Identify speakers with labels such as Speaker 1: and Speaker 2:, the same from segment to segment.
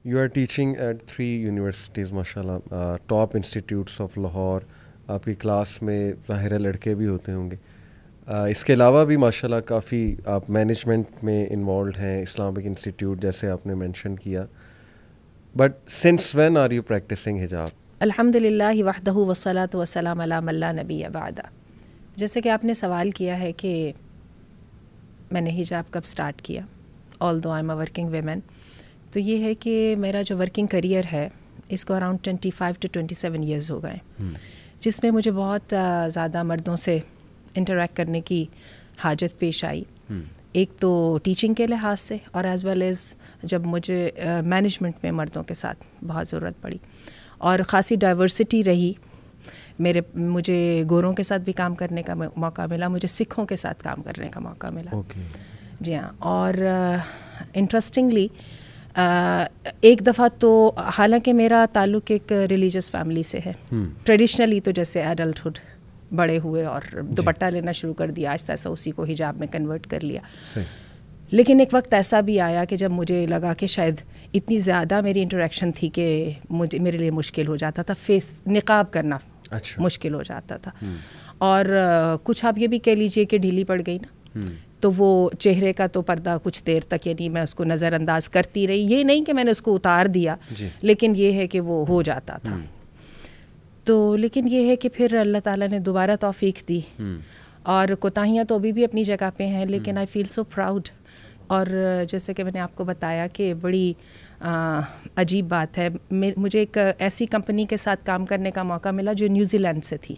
Speaker 1: You are teaching at 3 universities ماشاء اللہ، top institutes of Lahore. آپ کی کلاس میں ظاہر ہے لڑکے بھی ہوتے ہوں گے. اس کے علاوہ بھی ماشاء اللہ کافی آپ مینجمنٹ میں انوالوڈ ہیں، اسلامک انسٹیٹیوٹ جیسے آپ نے مینشن کیا. But since when are you practicing حجاب؟
Speaker 2: الحمد للہ وحدہ والصلاۃ والسلام علی من لا نبی بعد. جیسے کہ آپ نے سوال کیا ہے کہ میں نے حجاب کب سٹارٹ کیا، although I am a working women, تو یہ ہے کہ میرا جو ورکنگ کریئر ہے اس کو اراؤنڈ 25 to 27 ایئرز ہو گئے، جس میں مجھے بہت زیادہ مردوں سے انٹریکٹ کرنے کی حاجت پیش آئی. ایک تو ٹیچنگ کے لحاظ سے، اور ایز ویل ایز جب مجھے مینجمنٹ میں مردوں کے ساتھ بہت ضرورت پڑی، اور خاصی ڈائیورسٹی رہی. مجھے گوروں کے ساتھ بھی کام کرنے کا موقع ملا، مجھے سکھوں کے ساتھ کام کرنے کا موقع ملا. جی ہاں. اور انٹرسٹنگلی ایک دفعہ تو، حالانکہ میرا تعلق ایک ریلیجس فیملی سے ہے، ٹریڈیشنلی تو جیسے ایڈلٹہڈ بڑے ہوئے اور دوپٹہ لینا شروع کر دیا، آہستہ آہستہ اسی کو حجاب میں کنورٹ کر لیا. لیکن ایک وقت ایسا بھی آیا کہ جب مجھے لگا کہ شاید اتنی زیادہ میری انٹریکشن تھی کہ میرے لیے مشکل ہو جاتا تھا فیس نقاب کرنا، مشکل ہو جاتا تھا. اور کچھ آپ یہ بھی کہہ لیجئے کہ ڈھیلی پڑ گئی نا، تو وہ چہرے کا تو پردہ کچھ دیر تک، یعنی میں اس کو نظر انداز کرتی رہی. یہ نہیں کہ میں نے اس کو اتار دیا، لیکن یہ ہے کہ وہ ہو جاتا تھا. تو لیکن یہ ہے کہ پھر اللہ تعالیٰ نے دوبارہ توفیق دی، اور کوتاہیاں تو ابھی بھی اپنی جگہ پہ ہیں، لیکن آئی فیل سو پراؤڈ. اور جیسے کہ میں نے آپ کو بتایا کہ بڑی عجیب بات ہے، مجھے ایک ایسی کمپنی کے ساتھ کام کرنے کا موقع ملا جو نیوزی لینڈ سے تھی.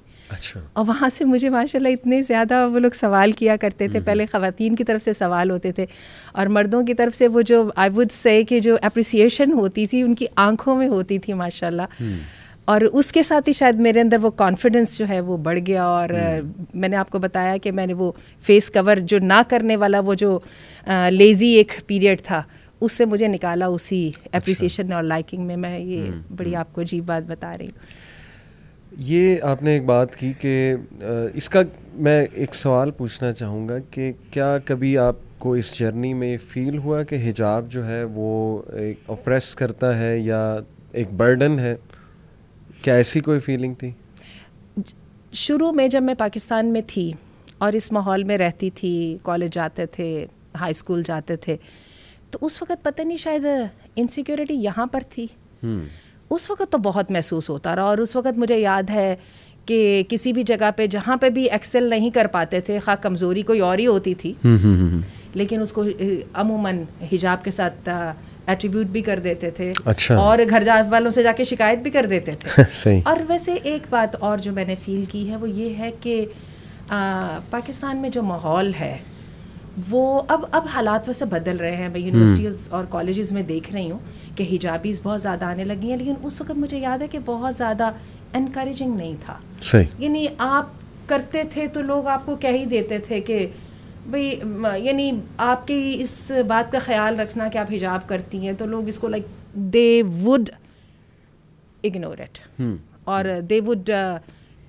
Speaker 2: اور وہاں سے مجھے ماشاء اللہ اتنے زیادہ وہ لوگ سوال کیا کرتے تھے. پہلے خواتین کی طرف سے سوال ہوتے تھے، اور مردوں کی طرف سے وہ جو آئی وڈ سے کہ جو اپریسیشن ہوتی تھی ان کی آنکھوں میں ہوتی تھی ماشاء اللہ. اور اس کے ساتھ ہی شاید میرے اندر وہ کانفیڈنس جو ہے وہ بڑھ گیا. اور میں نے آپ کو بتایا کہ میں نے وہ فیس کور جو نہ کرنے والا وہ جو لیزی ایک پیریڈ تھا، اس سے مجھے نکالا اسی اپریسیشن اور لائکنگ میں. میں یہ بڑی آپ کو عجیب بات بتا رہی ہوں.
Speaker 1: یہ آپ نے ایک بات کی کہ اس کا میں ایک سوال پوچھنا چاہوں گا کہ کیا کبھی آپ کو اس جرنی میں فیل ہوا کہ حجاب جو ہے وہ ایک اوپریس کرتا ہے یا ایک برڈن ہے؟ کیا ایسی کوئی فیلنگ تھی؟
Speaker 2: شروع میں جب میں پاکستان میں تھی اور اس ماحول میں رہتی تھی، کالج جاتے تھے، ہائی اسکول جاتے تھے، تو اس وقت پتہ نہیں شاید انسیکیورٹی یہاں پر تھی. اس وقت تو بہت محسوس ہوتا رہا. اور اس وقت مجھے یاد ہے کہ کسی بھی جگہ پہ جہاں پہ بھی ایکسل نہیں کر پاتے تھے، خواہ کمزوری کوئی اور ہی ہوتی تھی، لیکن اس کو عموماً حجاب کے ساتھ ایٹریبیوٹ بھی کر دیتے تھے. اور گھر والوں سے جا کے شکایت بھی کر دیتے تھے. اور ویسے ایک بات اور جو میں نے فیل کی ہے وہ یہ ہے کہ پاکستان میں جو ماحول ہے وہ اب حالات ویسے بدل رہے ہیں. میں یونیورسٹیز اور کالجز میں دیکھ رہی ہوں کہ حجابیز بہت زیادہ آنے لگی ہیں، لیکن اس وقت مجھے یاد ہے کہ بہت زیادہ انکریجنگ نہیں تھا. یعنی آپ کرتے تھے تو لوگ آپ کو کہہ ہی دیتے تھے کہ بھئی، یعنی آپ کی اس بات کا خیال رکھنا کہ آپ حجاب کرتی ہیں، تو لوگ اس کو like they would ignore it, اور they would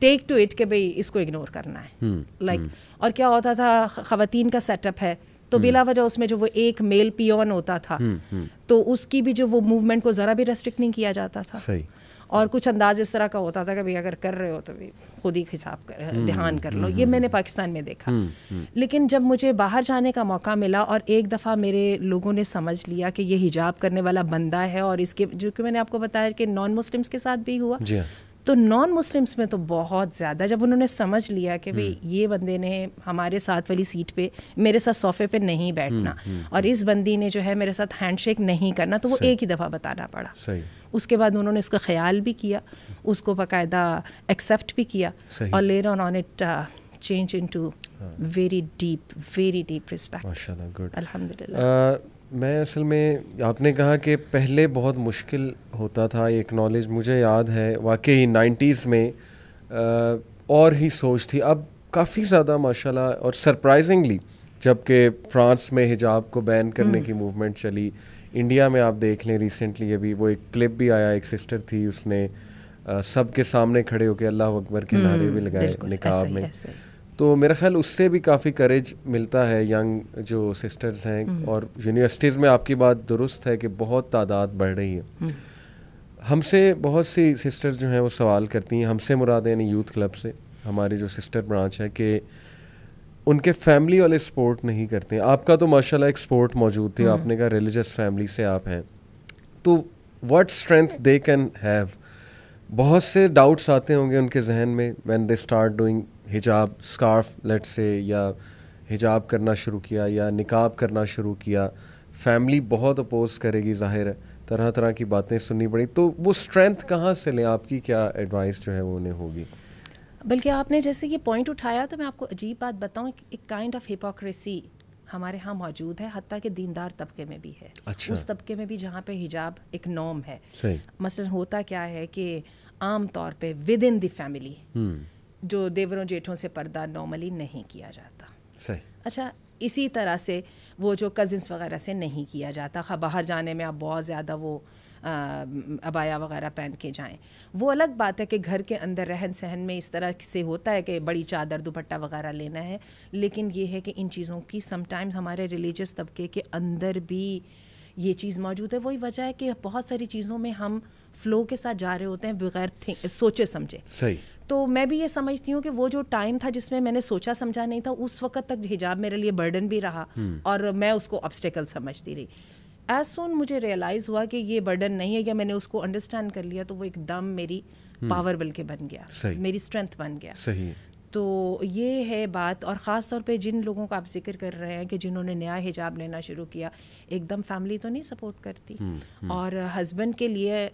Speaker 2: take to it کہ بھئی اس کو اگنور کرنا ہے. لائک اور کیا ہوتا تھا، خواتین کا سیٹ اپ ہے تو بلا وجہ اس میں جو وہ ایک میل پیون ہوتا تھا تو اس کی بھی جو وہ موومنٹ کو ذرا بھی ریسٹرکٹ نہیں کیا جاتا تھا. اور کچھ انداز اس طرح کا ہوتا تھا کہ بھئی اگر کر رہے ہو تو خود ہی حساب دھیان کر لو. یہ میں نے پاکستان میں دیکھا. لیکن جب مجھے باہر جانے کا موقع ملا اور ایک دفعہ میرے لوگوں نے سمجھ لیا کہ یہ حجاب کرنے والا بندہ ہے، اور اس کے جو کہ میں نے آپ کو بتایا کہ نان مسلمس کے ساتھ بھی ہوا، تو نان مسلمس میں تو بہت زیادہ جب انہوں نے سمجھ لیا کہ بھئی یہ بندے نے ہمارے ساتھ والی سیٹ پہ میرے ساتھ صوفے پہ نہیں بیٹھنا، اور اس بندی نے جو ہے میرے ساتھ ہینڈ شیک نہیں کرنا، تو وہ ایک ہی دفعہ بتانا پڑا. اس کے بعد انہوں نے اس کا خیال بھی کیا، اس کو باقاعدہ ایکسیپٹ بھی کیا، اور later on it change into very deep respect.
Speaker 1: ماشاءاللہ، گڈ،
Speaker 2: الحمدللہ.
Speaker 1: میں اصل میں آپ نے کہا کہ پہلے بہت مشکل ہوتا تھا ایک نالج، مجھے یاد ہے واقعی 90s میں اور ہی سوچ تھی. اب کافی زیادہ ماشاءاللہ، اور سرپرائزنگلی جب کہ فرانس میں حجاب کو بین کرنے کی موومنٹ چلی، انڈیا میں آپ دیکھ لیں ریسنٹلی ابھی وہ ایک کلپ بھی آیا، ایک سسٹر تھی، اس نے سب کے سامنے کھڑے ہو کے اللہ اکبر کے نعرے بھی لگائے نقاب میں. تو میرا خیال اس سے بھی کافی کریج ملتا ہے ینگ جو سسٹرز ہیں. اور یونیورسٹیز میں آپ کی بات درست ہے کہ بہت تعداد بڑھ رہی ہے. ہم سے بہت سی سسٹرز جو ہیں وہ سوال کرتی ہیں, ہم سے مراد یعنی یوتھ کلب سے, ہماری جو سسٹر برانچ ہے, کہ ان کے فیملی والے سپورٹ نہیں کرتے ہیں. آپ کا تو ماشاءاللہ ایک سپورٹ موجود تھی, آپ نے کہا ریلیجس فیملی سے آپ ہیں, تو what strength they can have. بہت سے ڈاؤٹس آتے ہوں گے ان کے ذہن میں وین دے اسٹارٹ ڈوئنگ حجاب, اسکارف لیٹ سے, یا حجاب کرنا شروع کیا یا نقاب کرنا شروع کیا. فیملی بہت اپوز کرے گی, ظاہر ہے, طرح طرح کی باتیں سننی پڑی. تو وہ اسٹرینتھ کہاں سے لیں, آپ کی کیا ایڈوائس جو ہے وہ انہیں ہوگی؟
Speaker 2: بلکہ آپ نے جیسے یہ پوائنٹ اٹھایا تو میں آپ کو عجیب بات بتاؤں, ایک کائنڈ آف ہپوکریسی ہمارے ہاں موجود ہے, حتیٰ کہ دیندار طبقے میں بھی ہے.
Speaker 1: اچھا.
Speaker 2: اس طبقے میں بھی جہاں پہ حجاب ایک نارم ہے.
Speaker 1: صحیح.
Speaker 2: مثلاً ہوتا کیا ہے کہ عام طور پہ ود ان دی فیملی جو دیوروں جیٹھوں سے پردہ نارملی نہیں کیا جاتا.
Speaker 1: صحیح.
Speaker 2: اچھا, اسی طرح سے وہ جو کزنس وغیرہ سے نہیں کیا جاتا. باہر جانے میں آپ بہت زیادہ وہ ابایا وغیرہ پہن کے جائیں, وہ الگ بات ہے کہ گھر کے اندر رہن سہن میں اس طرح سے ہوتا ہے کہ بڑی چادر دوپٹہ وغیرہ لینا ہے. لیکن یہ ہے کہ ان چیزوں کی سم ٹائمز ہمارے ریلیجس طبقے کے اندر بھی یہ چیز موجود ہے. وہی وجہ ہے کہ بہت ساری چیزوں میں ہم فلو کے ساتھ جا رہے ہوتے ہیں بغیر سوچے سمجھے.
Speaker 1: صحیح.
Speaker 2: تو میں بھی یہ سمجھتی ہوں کہ وہ جو ٹائم تھا جس میں میں نے سوچا سمجھا نہیں تھا, اس وقت تک حجاب میرے لیے برڈن بھی رہا اور میں اس کو آبسٹیکل سمجھتی رہی. ایز سون مجھے ریئلائز ہوا کہ یہ برڈن نہیں ہے, یا میں نے اس کو انڈرسٹینڈ کر لیا, تو وہ ایک دم میری پاور بلکہ بن گیا, میری اسٹرینتھ بن گیا.
Speaker 1: صحیح.
Speaker 2: تو یہ ہے بات. اور خاص طور پہ جن لوگوں کا آپ ذکر کر رہے ہیں کہ جنہوں نے نیا حجاب لینا شروع کیا, ایک دم فیملی تو نہیں سپورٹ کرتی, اور ہسبینڈ کے لیے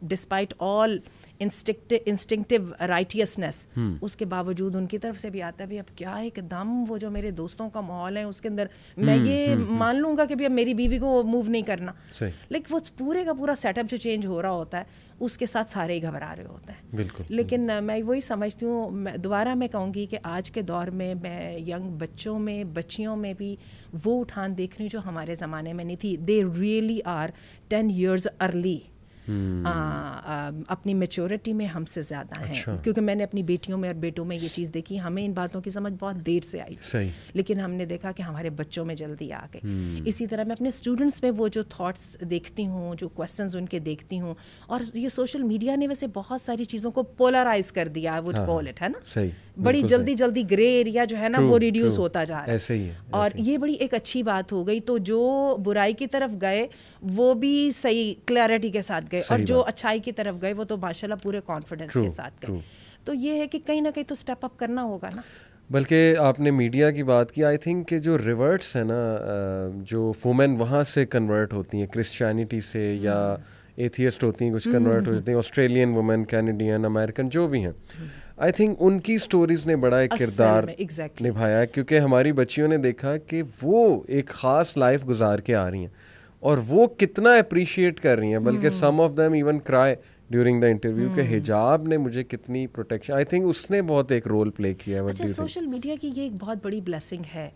Speaker 2: ڈسپائٹ آل انسٹنکٹیو رائٹیسنس, اس کے باوجود ان کی طرف سے بھی آتا ہے بھی اب کیا ایک دم وہ جو میرے دوستوں کا ماحول ہے اس کے اندر میں یہ مان لوں گا کہ بھی اب میری بیوی کو موو نہیں کرنا. لیکن وہ پورے کا پورا سیٹ اپ جو چینج ہو رہا ہوتا ہے اس کے ساتھ سارے ہی گھبرا رہے ہوتے ہیں.
Speaker 1: بالکل.
Speaker 2: لیکن میں وہی سمجھتی ہوں, دوبارہ میں کہوں گی کہ آج کے دور میں ینگ بچوں میں بچیوں میں بھی وہ اٹھان دیکھ رہی ہوں جو ہمارے زمانے میں نہیں تھی. They really are 10 years early اپنی میچورٹی میں ہم سے زیادہ ہیں. کیونکہ میں نے اپنی بیٹیوں میں اور بیٹوں میں یہ چیز دیکھی, ہمیں ان باتوں کی سمجھ بہت دیر سے آئی, لیکن ہم نے دیکھا کہ ہمارے بچوں میں جلدی آ گئی. اسی طرح میں اپنے اسٹوڈنٹس میں وہ جو تھاٹس دیکھتی ہوں, جو کویسچنز ان کے دیکھتی ہوں, اور یہ سوشل میڈیا نے ویسے بہت ساری چیزوں کو پولرائز کر دیا, وڈ کال اٹ, ہے نا, بڑی جلدی جلدی گرے ایریا جو ہے نا وہ ریڈیوس ہوتا جا رہا ہے, اور یہ بڑی ایک اچھی بات ہو گئی. تو جو برائی کی طرف گئے وہ بھی صحیح کلیئرٹی کے ساتھ گئے, اور جو اچھائی کی طرف گئے وہ تو ماشاءاللہ پورے کانفیڈنس کے ساتھ گئے. تو یہ ہے کہ کہیں نہ کہیں تو اسٹیپ اپ کرنا ہوگا نا.
Speaker 1: بلکہ آپ نے میڈیا کی بات کی, آئی تھنک کہ جو ریورٹس ہیں نا, جو وومن وہاں سے کنورٹ ہوتی ہیں کرسچینٹی سے, یا ایتھیسٹ ہوتی ہیں کچھ کنورٹ ہو جاتی ہیں, آسٹریلین وومن, کینیڈین, امریکن جو بھی ہیں, آئی تھنک ان کی سٹوریز نے بڑا ایک کردار نبھایا, کیونکہ ہماری بچیوں نے دیکھا کہ وہ ایک خاص لائف گزار کے آ رہی ہیں اور وہ کتنا اپریشیٹ کر رہی ہیں. بلکہ سم آف دیم ایون کرائی ڈیورنگ دا انٹرویو کہ حجاب نے مجھے کتنی پروٹیکشن, آئی تھنک اس نے بہت ایک رول پلے کیا ہے.
Speaker 2: اچھا, سوشل میڈیا کی یہ ایک بہت بڑی بلیسنگ ہے,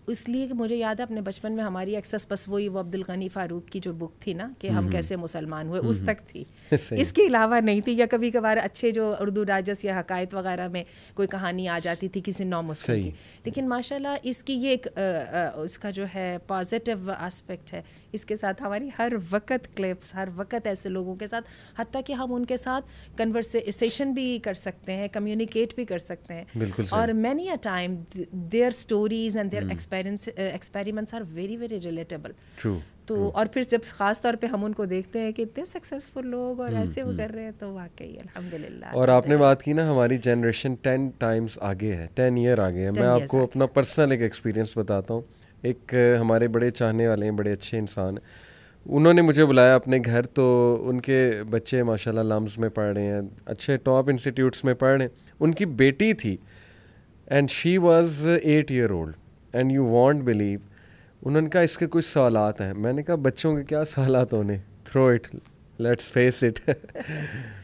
Speaker 2: اس لیے کہ مجھے یاد ہے اپنے بچپن میں ہماری ایکسس بس وہی وہ عبدالغنی فاروق کی جو بک تھی نا کہ ہم کیسے مسلمان ہوئے, اس تک تھی, اس کے علاوہ نہیں تھی. یا کبھی کبھار اچھے جو اردو ڈائجسٹ یا حکایت وغیرہ میں کوئی کہانی آ جاتی تھی کسی نو مسلم کی. لیکن ماشاء اللہ اس کی یہ ایک اس کا جو ہے پازیٹیو اسپیکٹ ہے, اس کے ساتھ ہماری ہر وقت کلپس, ہر وقت ایسے لوگوں کے ساتھ, حتیٰ کہ ہم ان کے ساتھ کنورسیشن بھی کر سکتے ہیں, کمیونیکیٹ بھی کر سکتے ہیں. اور many a time their stories and their experiments are very very relatable. تو اور پھر جب خاص طور پہ ہم ان کو دیکھتے ہیں کہ اتنے سکسیزفل لوگ اور ایسے وہ کر رہے ہیں, تو واقعی الحمدللہ.
Speaker 1: اور آپ نے بات کی نا ہماری جنریشن 10 times آگے ہے, 10 year آگے ہے. میں آپ کو اپنا پرسنل ایک ایکسپیرینس بتاتا ہوں. ایک ہمارے بڑے چاہنے والے ہیں, بڑے اچھے انسان ہیں, انہوں نے مجھے بلایا اپنے گھر. تو ان کے بچے ماشاءاللہ لمز میں پڑھ رہے ہیں, اچھے ٹاپ انسٹیٹیوٹس میں پڑھ رہے ہیں. ان کی بیٹی تھی and she was 8 year old and you want blue, انہوں نے کہا اس کے کچھ سوالات ہیں. میں نے کہا بچوں کے کیا سوالات ہونے, through it, let's face it.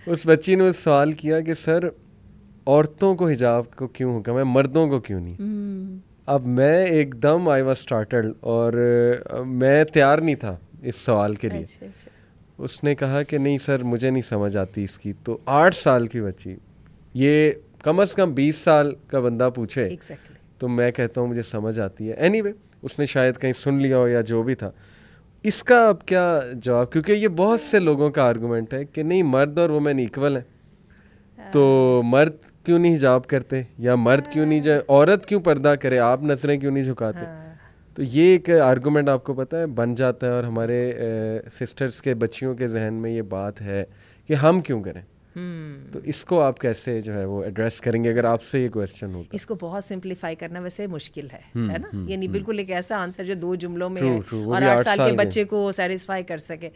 Speaker 1: اس بچی نے سوال کیا کہ سر عورتوں کو حجاب کو کیوں حکم ہے, مردوں کو کیوں نہیں؟ اب میں ایک دم آئی واز اسٹارٹڈ, اور میں تیار نہیں تھا اس سوال کے لیے. اس نے کہا کہ نہیں سر مجھے نہیں سمجھ آتی اس کی. تو 8 سال کی بچی, یہ کم از کم 20 سال کا بندہ پوچھے
Speaker 2: exactly.
Speaker 1: تو میں کہتا ہوں مجھے سمجھ آتی ہے. اینی وے اس نے شاید کہیں سن لیا ہو یا جو بھی تھا. اس کا اب کیا جواب, کیونکہ یہ بہت سے لوگوں کا آرگومنٹ ہے کہ نہیں مرد اور وومن ایکول ہیں, تو مرد کیوں نہیں حجاب کرتے, یا مرد کیوں نہیں عورت کیوں پردہ کرے, آپ نظریں کیوں نہیں جھکاتے. تو یہ ایک آرگومنٹ آپ کو پتہ ہے بن جاتا ہے, اور ہمارے سسٹرز کے بچیوں کے ذہن میں یہ بات ہے کہ ہم کیوں کریں. تو اس کو آپ کیسے جو ہے وہ ایڈریس کریں گے اگر آپ سے یہ کویسچن ہوتا ہے؟
Speaker 2: اس کو بہت سمپلیفائی کرنا ویسے مشکل ہے نا, یعنی بالکل ایک ایسا آنسر جو 2 جملوں میں ہے اور 8 سال کے بچے کو سیٹسفائی کر سکے,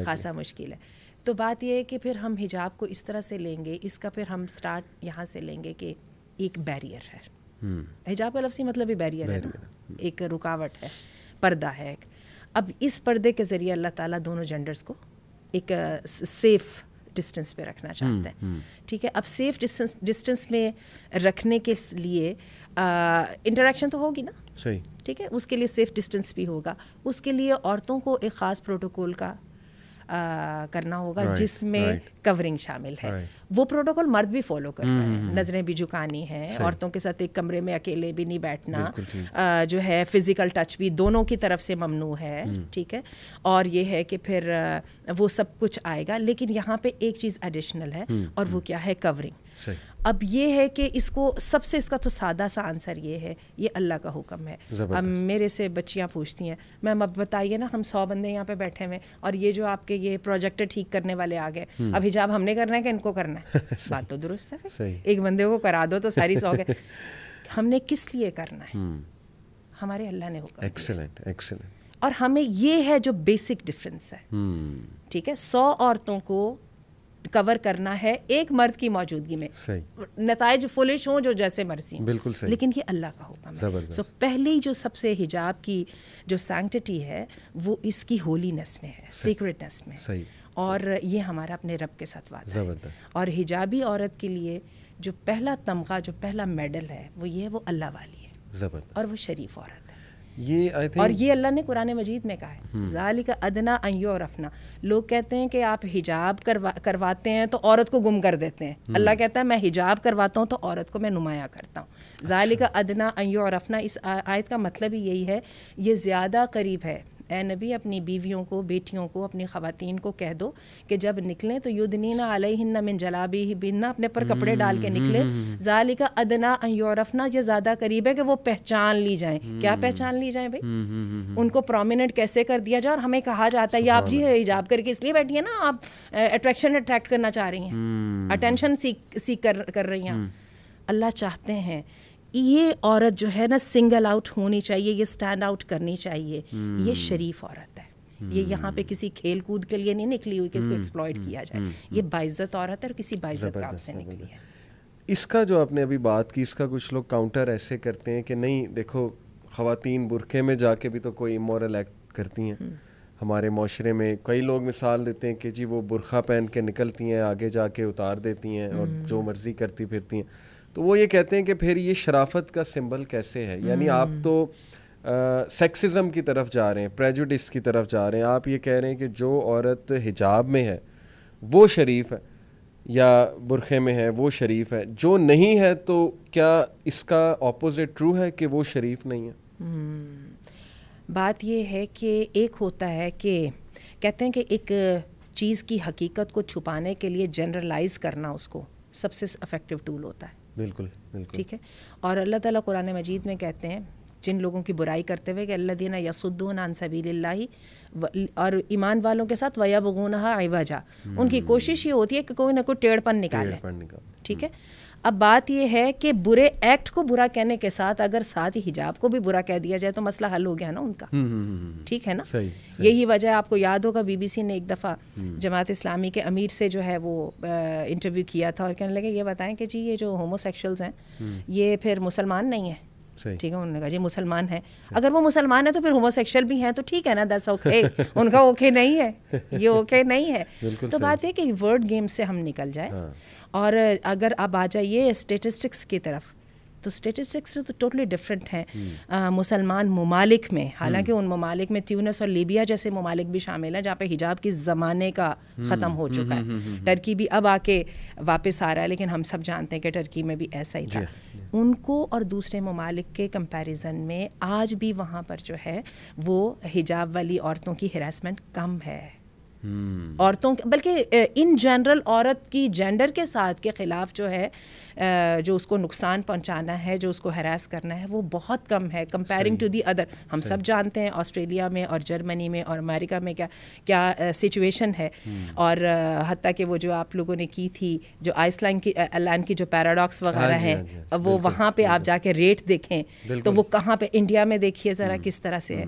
Speaker 2: خاصا مشکل ہے. تو بات یہ ہے کہ پھر ہم حجاب کو اس طرح سے لیں گے, اس کا پھر ہم سٹارٹ یہاں سے لیں گے کہ ایک بیریئر ہے. حجاب کا لفظی مطلب ہی بیریئر ہے نا, ایک رکاوٹ ہے, پردہ ہے ایک. اب اس پردے کے ذریعے اللہ تعالیٰ دونوں جینڈرز کو ایک سیف ڈسٹینس پہ رکھنا چاہتے ہیں. ٹھیک ہے, اب سیف ڈسٹینس میں رکھنے کے لیے انٹریکشن تو ہوگی نا,
Speaker 1: صحیح,
Speaker 2: ٹھیک ہے, اس کے لیے سیف ڈسٹینس بھی ہوگا. اس کے لیے عورتوں کو ایک خاص پروٹوکول کا کرنا ہوگا جس میں کورنگ شامل ہے. وہ پروٹوکول مرد بھی فالو کر رہے ہیں, نظریں بھی جھکانی ہیں, عورتوں کے ساتھ ایک کمرے میں اکیلے بھی نہیں بیٹھنا, جو ہے فزیکل ٹچ بھی دونوں کی طرف سے ممنوع ہے. ٹھیک ہے, اور یہ ہے کہ پھر وہ سب کچھ آئے گا. لیکن یہاں پہ ایک چیز ایڈیشنل ہے, اور وہ کیا ہے, کورنگ. اب یہ ہے کہ اس کو سب سے, اس کا تو سادہ سا آنسر یہ ہے, یہ اللہ کا حکم ہے. اب میرے سے بچیاں پوچھتی ہیں, میم اب بتائیے نا, ہم 100 بندے یہاں پہ بیٹھے ہوئے, اور یہ جو آپ کے یہ پروجیکٹر ٹھیک کرنے والے آ گئے, اب حجاب ہم نے کرنا ہے کہ ان کو کرنا ہے؟ بات تو درست ہے, ایک بندے کو کرا دو تو ساری 100 گئے. ہم نے کس لیے کرنا ہے؟ ہمارے اللہ نے حکم.
Speaker 1: Excellent, excellent.
Speaker 2: اور ہمیں یہ ہے جو بیسک ڈفرینس ہے. ٹھیک ہے, 100 عورتوں کو کور کرنا ہے ایک مرد کی موجودگی میں, نتائج فلش ہوں جو جیسے مرضی ہیں,
Speaker 1: بالکل صحیح,
Speaker 2: لیکن یہ اللہ کا حکم ہے. سو پہلی جو سب سے حجاب کی جو سینکٹی ہے وہ اس کی ہولینس میں ہے, سیکریٹنس میں. صحیح, اور یہ ہمارا اپنے رب کے ساتھ وعدہ ہے. اور حجابی عورت کے لیے جو پہلا تمغہ, جو پہلا میڈل ہے, وہ یہ ہے, وہ اللہ والی ہے, اور وہ شریف عورت ہے. اور یہ اللہ نے قرآن مجید میں کہا ہے, ذالک ادنیٰ ان یعرفنا. لوگ کہتے ہیں کہ آپ حجاب کرواتے ہیں تو عورت کو گم کر دیتے ہیں. اللہ کہتا ہے میں حجاب کرواتا ہوں تو عورت کو میں نمایاں کرتا ہوں. ذالک ادنیٰ ان یعرفنا, اس آیت کا مطلب ہی یہی ہے, یہ زیادہ قریب ہے. اے نبی اپنی بیویوں کو, بیٹیوں کو, اپنی خواتین کو کہہ دو کہ جب نکلیں تو یدنین علیہن من جلابیبہن, اپنے پر کپڑے ڈال کے نکلیں. ذالک ادنیٰ ان یعرفنا, یہ زیادہ قریب ہے کہ وہ پہچان لی جائیں. کیا پہچان لی جائیں بھائی؟ ان کو پرومیننٹ کیسے کر دیا جائے. اور ہمیں کہا جاتا ہے, یہ آپ جی حجاب کر کے اس لیے بیٹھی ہیں نا, آپ اٹریکشن اٹریکٹ کرنا چاہ رہی ہیں, اٹینشن سیک کر رہی ہیں. اللہ چاہتے ہیں یہ عورت جو ہے نا سنگل آؤٹ ہونی چاہیے, یہ سٹینڈ آؤٹ کرنی چاہیے. یہ شریف عورت ہے, یہ یہاں پہ کسی کھیل کود کے لیے نہیں نکلی ہوئی کہ اس کو ایکسپلائٹ کیا جائے. یہ باعزت عورت ہے اور کسی باعزت کام سے نکلی ہے.
Speaker 1: اس کا جو آپ نے ابھی بات کی, اس کا کچھ لوگ کاؤنٹر ایسے کرتے ہیں کہ نہیں دیکھو, خواتین برقعے میں جا کے بھی تو کوئی امورل ایکٹ کرتی ہیں. ہمارے معاشرے میں کئی لوگ مثال دیتے ہیں کہ جی وہ برقعہ پہن کے نکلتی ہیں, آگے جا کے اتار دیتی ہیں اور جو مرضی کرتی پھرتی ہیں. تو وہ یہ کہتے ہیں کہ پھر یہ شرافت کا سمبل کیسے ہے؟ یعنی آپ تو سیکسزم کی طرف جا رہے ہیں, پریجوڈس کی طرف جا رہے ہیں. آپ یہ کہہ رہے ہیں کہ جو عورت حجاب میں ہے وہ شریف ہے, یا برقعے میں ہے وہ شریف ہے, جو نہیں ہے تو کیا اس کا اپوزٹ ٹرو ہے کہ وہ شریف نہیں ہے؟
Speaker 2: بات یہ ہے کہ ایک ہوتا ہے کہ کہتے ہیں کہ ایک چیز کی حقیقت کو چھپانے کے لیے جنرلائز کرنا اس کو سب سے افیکٹو ٹول ہوتا ہے.
Speaker 1: بالکل بالکل,
Speaker 2: ٹھیک ہے. اور اللہ تعالیٰ قرآن مجید میں کہتے ہیں جن لوگوں کی برائی کرتے ہوئے کہ الذین یصدون عن سبیل اللہ, اور ایمان والوں کے ساتھ ویبغونہا عوجا, ان کی کوشش یہ ہوتی ہے کہ کوئی نہ کوئی ٹیڑھ پن نکالے. ٹھیک ہے. اب بات یہ ہے کہ برے ایکٹ کو برا کہنے کے ساتھ اگر ساتھ ہی حجاب کو بھی برا کہہ دیا جائے تو مسئلہ حل ہو گیا نا ان کا. ٹھیک ہے نا. یہی وجہ آپ کو یاد ہوگا بی بی سی نے ایک دفعہ جماعت اسلامی کے امیر سے جو ہے وہ انٹرویو کیا تھا, اور کہنے لگے یہ بتائیں کہ جی یہ جو ہومو سیکشولز ہیں یہ پھر مسلمان نہیں ہیں. ٹھیک ہے, انہوں نے کہا جی مسلمان ہیں. اگر وہ مسلمان ہیں تو پھر ہومو سیکشل بھی ہیں تو ٹھیک ہے نا, دیٹس اوکے. ان کا اوکے نہیں ہے, یہ اوکے نہیں ہے. تو بات ہے کہ ورڈ گیم سے ہم نکل جائیں. اور اگر اب آ جائیے اسٹیٹسٹکس کی طرف, تو اسٹیٹسٹکس تو ٹوٹلی ڈفرینٹ ہیں مسلمان ممالک میں. حالانکہ ان ممالک میں تیونس اور لیبیا جیسے ممالک بھی شامل ہیں جہاں پہ حجاب کی زمانے کا ختم ہو چکا ہے. ٹرکی بھی اب آ کے واپس آ رہا ہے, لیکن ہم سب جانتے ہیں کہ ٹرکی میں بھی ایسا ہی تھا. ان کو اور دوسرے ممالک کے کمپیریزن میں آج بھی وہاں پر جو ہے وہ حجاب والی عورتوں کی ہراسمنٹ کم ہے. عورتوں بلکہ ان جنرل عورت کی جینڈر کے ساتھ کے خلاف جو ہے جو اس کو نقصان پہنچانا ہے, جو اس کو ہراس کرنا ہے, وہ بہت کم ہے کمپیرنگ ٹو دی ادر. ہم سب جانتے ہیں آسٹریلیا میں اور جرمنی میں اور امریکہ میں کیا سچویشن ہے. اور حتیٰ کہ وہ جو آپ لوگوں نے کی تھی جو آئس لینڈ کی جو پیراڈاکس وغیرہ ہیں, وہ وہاں پہ آپ جا کے ریٹ دیکھیں تو وہ کہاں پہ, انڈیا میں دیکھیے ذرا کس طرح سے ہے.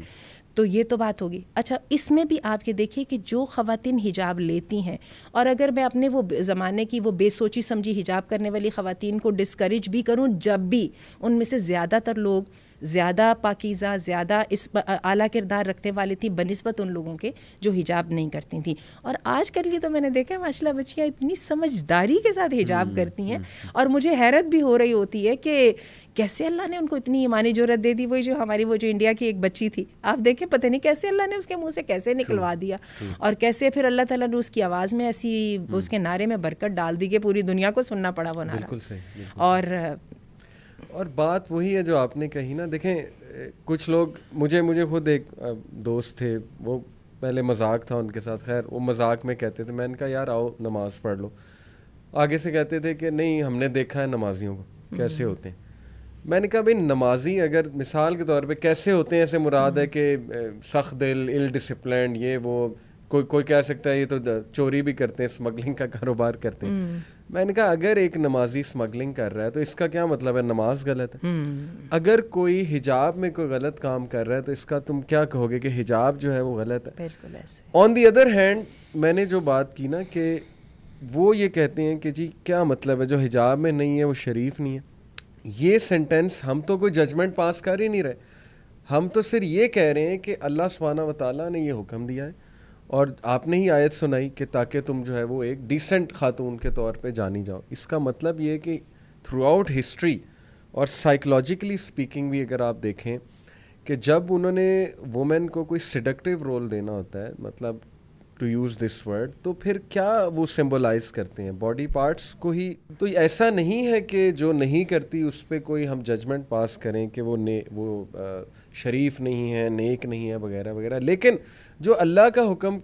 Speaker 2: تو یہ تو بات ہوگی. اچھا, اس میں بھی آپ یہ دیکھیے کہ جو خواتین حجاب لیتی ہیں, اور اگر میں اپنے وہ زمانے کی وہ بے سوچی سمجھی حجاب کرنے والی خواتین کو ڈسکریج بھی کروں, جب بھی ان میں سے زیادہ تر لوگ زیادہ پاکیزہ, زیادہ اس اعلیٰ کردار رکھنے والی تھی بنسبت ان لوگوں کے جو حجاب نہیں کرتی تھیں. اور آج کل یہ تو میں نے دیکھا ماشاء اللہ بچیاں اتنی سمجھداری کے ساتھ حجاب کرتی ہیں, اور مجھے حیرت بھی ہو رہی ہوتی ہے کہ کیسے اللہ نے ان کو اتنی ایمانی جرأت دے دی. وہی جو ہماری وہ جو انڈیا کی ایک بچی تھی, آپ دیکھیں پتہ نہیں کیسے اللہ نے اس کے منہ سے کیسے نکلوا دیا, اور کیسے پھر اللہ تعالیٰ نے اس کی آواز میں ایسی اس کے نعرے میں برکت ڈال دی کہ پوری دنیا کو سننا پڑا وہ نعرہ.
Speaker 1: بالکل صحیح. اور بات وہی ہے جو آپ نے کہی نا. دیکھیں کچھ لوگ, مجھے خود ایک دوست تھے, وہ پہلے مذاق تھا ان کے ساتھ, خیر وہ مذاق میں کہتے تھے, میں نے کہا یار آؤ نماز پڑھ لو. آگے سے کہتے تھے کہ نہیں ہم نے دیکھا ہے نمازیوں کو کیسے ہوتے ہیں. میں نے کہا بھائی نمازی اگر مثال کے طور پہ کیسے ہوتے ہیں, ایسے مراد ہے کہ سخت دل, ال ڈسپلنڈ, یہ وہ, کوئی کہہ سکتا ہے یہ تو چوری بھی کرتے ہیں, اسمگلنگ کا کاروبار کرتے ہیں. میں نے کہا اگر ایک نمازی اسمگلنگ کر رہا ہے تو اس کا کیا مطلب ہے نماز غلط ہے؟ اگر کوئی حجاب میں کوئی غلط کام کر رہا ہے تو اس کا تم کیا کہو گے کہ حجاب جو ہے وہ غلط ہے؟
Speaker 2: بالکل ایسے.
Speaker 1: آن دی ادر ہینڈ میں نے جو بات کی نا کہ وہ یہ کہتے ہیں کہ جی کیا مطلب ہے جو حجاب میں نہیں ہے وہ شریف نہیں ہے. یہ سینٹینس ہم تو کوئی ججمنٹ پاس کر ہی نہیں رہے, ہم تو صرف یہ کہہ رہے ہیں کہ اللہ سبحانہ و تعالیٰ نے یہ حکم دیا ہے اور آپ نے ہی آیت سنائی کہ تاکہ تم جو ہے وہ ایک ڈیسنٹ خاتون کے طور پہ جانی جاؤ. اس کا مطلب یہ ہے کہ تھرو آؤٹ ہسٹری اور سائیکلوجیکلی اسپیکنگ بھی اگر آپ دیکھیں کہ جب انہوں نے وومن کو کوئی سیڈکٹیو رول دینا ہوتا ہے, مطلب ٹو یوز دس ورڈ, تو پھر کیا وہ سمبلائز کرتے ہیں باڈی پارٹس کو ہی. تو ایسا نہیں ہے کہ جو نہیں کرتی اس پہ کوئی ہم ججمنٹ پاس کریں کہ وہ شریف نہیں ہے, نیک نہیں ہے وغیرہ وغیرہ. لیکن جو اللہ کا حکم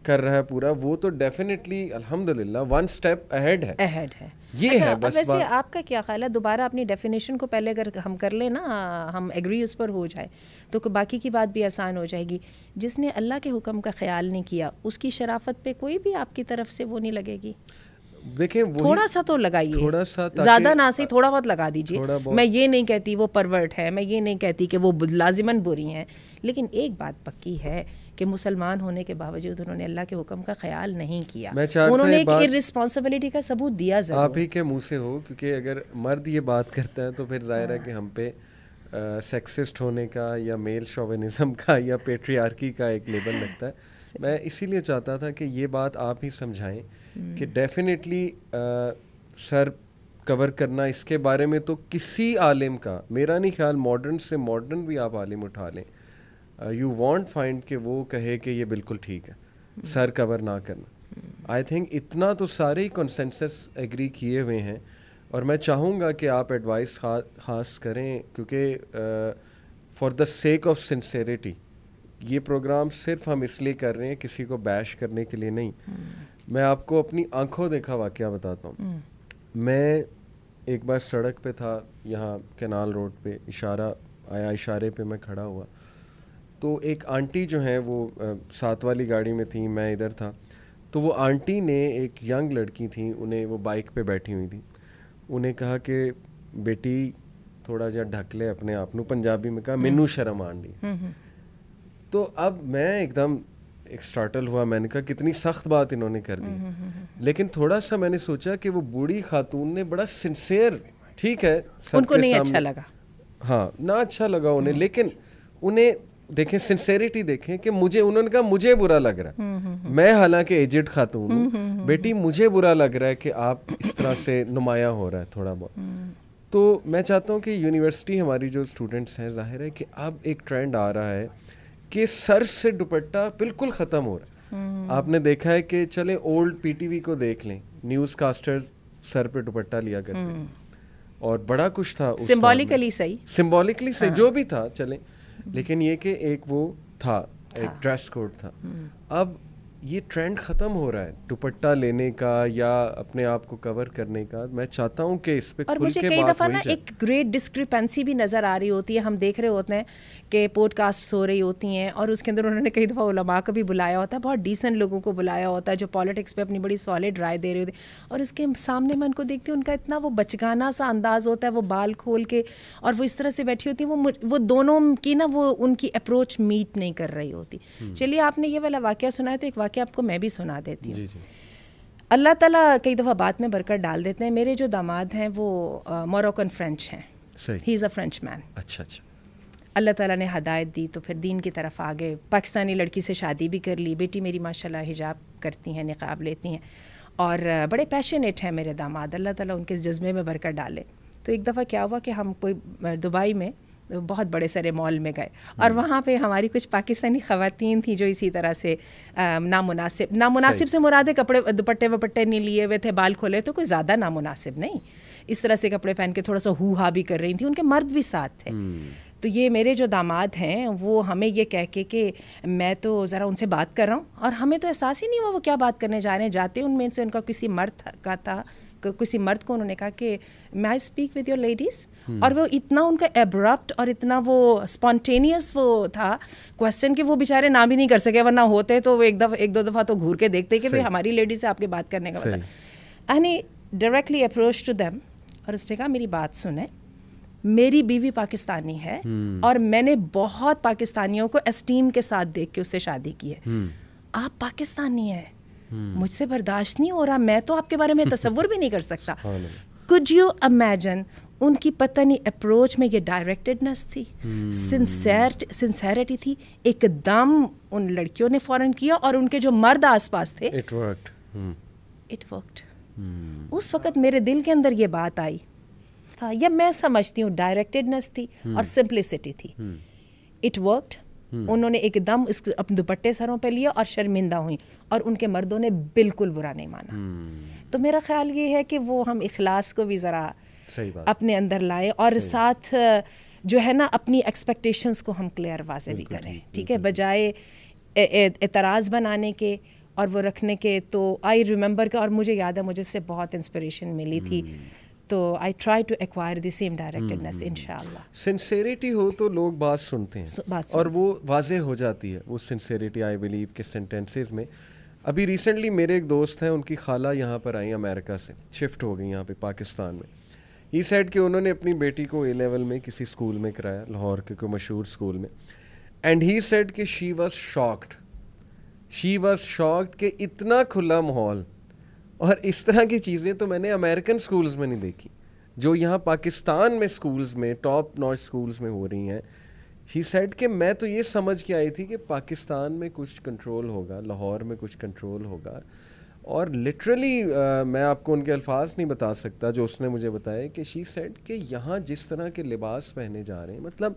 Speaker 1: کر رہا ہے پورا, وہ تو ڈیفینیٹلی الحمدللہ ون اسٹیپ اہیڈ ہے. یہ ہے بس.
Speaker 2: ویسے آپ کا کیا خیال ہے, دوبارہ اپنی ڈیفینیشن کو پہلے اگر ہم کر لیں نا, ہم ایگری اس پر ہو جائے تو باقی کی بات بھی آسان ہو جائے گی. جس نے اللہ کے حکم کا خیال نہیں کیا اس کی شرافت پہ کوئی بھی آپ کی طرف سے وہ نہیں لگے گی.
Speaker 1: دیکھیں
Speaker 2: تھوڑا سا تو لگائیے,
Speaker 1: تھوڑا سا,
Speaker 2: زیادہ نہ صحیح تھوڑا بہت لگا دیجیے. میں یہ نہیں کہتی وہ پرورٹ ہے, میں یہ نہیں کہتی کہ وہ لازماً بری ہیں, لیکن ایک بات پکی ہے کہ مسلمان ہونے کے باوجود انہوں نے اللہ کے حکم کا خیال نہیں کیا. انہوں نے ایک ارسپانسبلٹی کا ثبوت دیا ضرور.
Speaker 1: آپ ہی کے منہ سے ہو, کیونکہ اگر مرد یہ بات کرتا ہے تو پھر ظاہر ہے کہ ہم پہ سیکسسٹ ہونے کا یا میل شوونزم کا یا پیٹریارکی کا ایک لیبل لگتا ہے. میں اسی لیے چاہتا تھا کہ یہ بات آپ ہی سمجھائیں کہ ڈیفینیٹلی سر کور کرنا اس کے بارے میں تو کسی عالم کا, میرا نہیں خیال ماڈرن سے ماڈرن بھی آپ عالم اٹھا لیں, یو وانٹ فائنڈ کہ وہ کہے کہ یہ بالکل ٹھیک ہے سر کور نہ کرنا. آئی تھنک اتنا تو سارے ہی کنسنسس ایگری کیے ہوئے ہیں, اور میں چاہوں گا کہ آپ ایڈوائس خاص کریں, کیونکہ for the sake of sincerity یہ پروگرام صرف ہم اس لیے کر رہے ہیں کسی کو بیش کرنے کے لیے نہیں. میں آپ کو اپنی آنکھوں دیکھا واقعہ بتاتا ہوں. میں ایک بار سڑک پہ تھا یہاں کینال روڈ پہ, اشارہ آیا, اشارے پہ میں کھڑا ہوا تو ایک آنٹی جو ہیں وہ ساتھ والی گاڑی میں تھیں, میں ادھر تھا, تو وہ آنٹی نے ایک ینگ لڑکی تھیں, انہیں وہ بائک پہ بیٹھی ہوئی تھیں, انہیں کہا کہ بیٹی تھوڑا جہا ڈھک لے اپنے آپ نو, پنجابی میں کہا مینو شرم آن ڈی. تو اب میں ایک دم اسٹارٹل ہوا, میں نے کہا کتنی سخت بات انہوں نے کر دی. لیکن تھوڑا سا میں نے سوچا کہ وہ بوڑھی خاتون نے بڑا سنسیئر, ٹھیک ہے
Speaker 2: ان کو نہیں اچھا لگا,
Speaker 1: ہاں نہ اچھا لگا انہیں, لیکن انہیں دیکھیں سنسیریٹی دیکھیں کہ مجھے, انہوں نے کہا مجھے برا لگ رہا ہے, میں حالانکہ ایجڈ خاتون ہوں, بیٹی مجھے برا لگ رہا ہے کہ آپ اس طرح سے نمایاں ہو رہا ہے تھوڑا بہت. تو میں چاہتا ہوں کہ یونیورسٹی ہماری جو اسٹوڈنٹس ہیں, ظاہر ہے کہ اب ایک ٹرینڈ آ رہا ہے کہ سر سے دوپٹہ بالکل ختم ہو رہا ہے. آپ نے دیکھا ہے کہ چلیں اولڈ پی ٹی وی کو دیکھ لیں, نیوز کاسٹر سر پہ دوپٹہ لیا کرتے اور بڑا کچھ تھا
Speaker 2: سمبولکلی صحیح
Speaker 1: جو بھی تھا چلیں, لیکن یہ کہ ایک وہ تھا, ایک ڈریس کوڈ تھا. اب یہ ٹرینڈ ختم ہو رہا ہے دوپٹہ لینے کا یا اپنے آپ کو کور کرنے کا. میں چاہتا ہوں کہ اس پہ
Speaker 2: اور مجھے کئی دفعہ نا ایک گریٹ ڈسکریپنسی بھی نظر آ رہی ہوتی ہے. ہم دیکھ رہے ہوتے ہیں کہ پوڈ کاسٹ ہو رہی ہوتی ہیں اور اس کے اندر انہوں نے کئی دفعہ علماء کو بھی بلایا ہوتا ہے, بہت ڈیسنٹ لوگوں کو بلایا ہوتا ہے جو پالیٹکس پہ اپنی بڑی سالڈ رائے دے رہے ہوتے ہیں, اور اس کے سامنے میں ان کو دیکھتی ہوں ان کا اتنا وہ بچگانہ سا انداز ہوتا ہے, وہ بال کھول کے اور وہ اس طرح سے بیٹھی ہوتی ہیں, وہ دونوں کی نا وہ ان کی اپروچ میٹ نہیں کر رہی ہوتی. چلیے آپ نے یہ والا واقعہ سنا ہے تو ایک واقعہ آپ کو میں بھی سنا دیتی ہوں. اللہ تعالیٰ کئی دفعہ بات میں برکت ڈال دیتے ہیں. میرے جو داماد ہیں وہ موروکن فرینچ ہیں, ہی از اے فرینچ مین.
Speaker 1: اچھا.
Speaker 2: اللہ تعالیٰ نے ہدایت دی تو پھر دین کی طرف آگے, پاکستانی لڑکی سے شادی بھی کر لی. بیٹی میری ماشاءاللہ حجاب کرتی ہیں, نقاب لیتی ہیں اور بڑے پیشنیٹ ہیں میرے داماد. اللہ تعالیٰ ان کے جذبے میں برکت ڈالے. تو ایک دفعہ کیا ہوا کہ ہم کوئی دبئی میں بہت بڑے سارے مال میں گئے اور وہاں پہ ہماری کچھ پاکستانی خواتین تھیں جو اسی طرح سے نامناسب سے مراد کپڑے دوپٹے وپٹے نہیں لیے ہوئے تھے, بال کھولے, تو کوئی زیادہ نامناسب نہیں, اس طرح سے کپڑے پہن کے تھوڑا سا ہو ہا بھی کر رہی تھیں. ان کے مرد بھی ساتھ تھے. تو یہ میرے جو داماد ہیں وہ ہمیں یہ کہہ کے کہ میں تو ذرا ان سے بات کر رہا ہوں, اور ہمیں تو احساس ہی نہیں ہوا وہ کیا بات کرنے جا رہے ہیں. جاتے ان میں سے ان کا کسی مرد کا تھا, کسی مرد کو انہوں نے کہا کہ میں I speak with your ladies, اور وہ اتنا ان کا ایبرپٹ اور اتنا وہ اسپونٹینیس وہ تھا کوشچن کہ وہ بیچارے نہ بھی نہیں کر سکے, ورنہ ہوتے تو وہ ایک دو دفعہ تو گھور کے دیکھتے کہ بھائی ہماری لیڈیز سے آپ کی بات کرنے کا مطلب. Any directly approach to them, اور اس نے کہا میری بات سنیں, میری بیوی پاکستانی ہے اور میں نے بہت پاکستانیوں کو اسٹیم کے ساتھ دیکھ کے اس سے شادی کی ہے, آپ پاکستانی ہیں, مجھ سے برداشت نہیں ہو رہا, میں تو آپ کے بارے میں تصور بھی نہیں کر سکتا. could you imagine ان کی پتہ نہیں اپروچ میں یہ ڈائریکٹڈنس تھی, سنسیریٹی تھی, ایک دم ان لڑکیوں نے فوراً کیا اور ان کے جو مرد آس پاس تھے
Speaker 1: it worked.
Speaker 2: اس وقت میرے دل کے اندر یہ بات آئی تھا, یا میں سمجھتی ہوں ڈائریکٹڈنس تھی اور سمپلسٹی تھی. It worked. انہوں نے ایک دم اس اپنے دوپٹے سروں پہ لیا اور شرمندہ ہوئیں, اور ان کے مردوں نے بالکل برا نہیں مانا. تو میرا خیال یہ ہے کہ وہ ہم اخلاص کو بھی ذرا اپنے اندر لائیں, اور ساتھ جو ہے نا اپنی ایکسپیکٹیشنز کو ہم کلیئر واضح بھی کریں, ٹھیک ہے, بجائے اعتراض بنانے کے اور وہ رکھنے کے. تو آئی ریممبر کہ, اور مجھے یاد ہے مجھے اس سے بہت انسپریشن ملی تھی, تو I try to acquire the same directedness. انشاءاللہ
Speaker 1: سنسیریٹی ہو تو لوگ بات سنتے ہیں اور وہ واضح ہو جاتی ہے وہ سنسیریٹی. آئی بلیو کہ سینٹینسز میں ابھی ریسنٹلی میرے ایک دوست ہیں, ان کی خالہ یہاں پر آئیں امریکہ سے, شفٹ ہو گئی یہاں پہ پاکستان میں. ہی سیڈ کہ انہوں نے اپنی بیٹی کو اے لیول میں کسی اسکول میں کرایا, لاہور کے کوئی مشہور اسکول میں, اینڈ ہی سیڈ کہ شی واز شاکڈ کہ اتنا کھلا ماحول اور اس طرح کی چیزیں تو میں نے امریکن اسکولز میں نہیں دیکھی جو یہاں پاکستان میں اسکولز میں ٹاپ نوچ اسکولز میں ہو رہی ہیں. ہی سیڈ کہ میں تو یہ سمجھ کے آئی تھی کہ پاکستان میں کچھ کنٹرول ہوگا, لاہور میں کچھ کنٹرول ہوگا, اور لٹرلی میں آپ کو ان کے الفاظ نہیں بتا سکتا جو اس نے مجھے بتایا کہ شی سیڈ کہ یہاں جس طرح کے لباس پہنے جا رہے ہیں, مطلب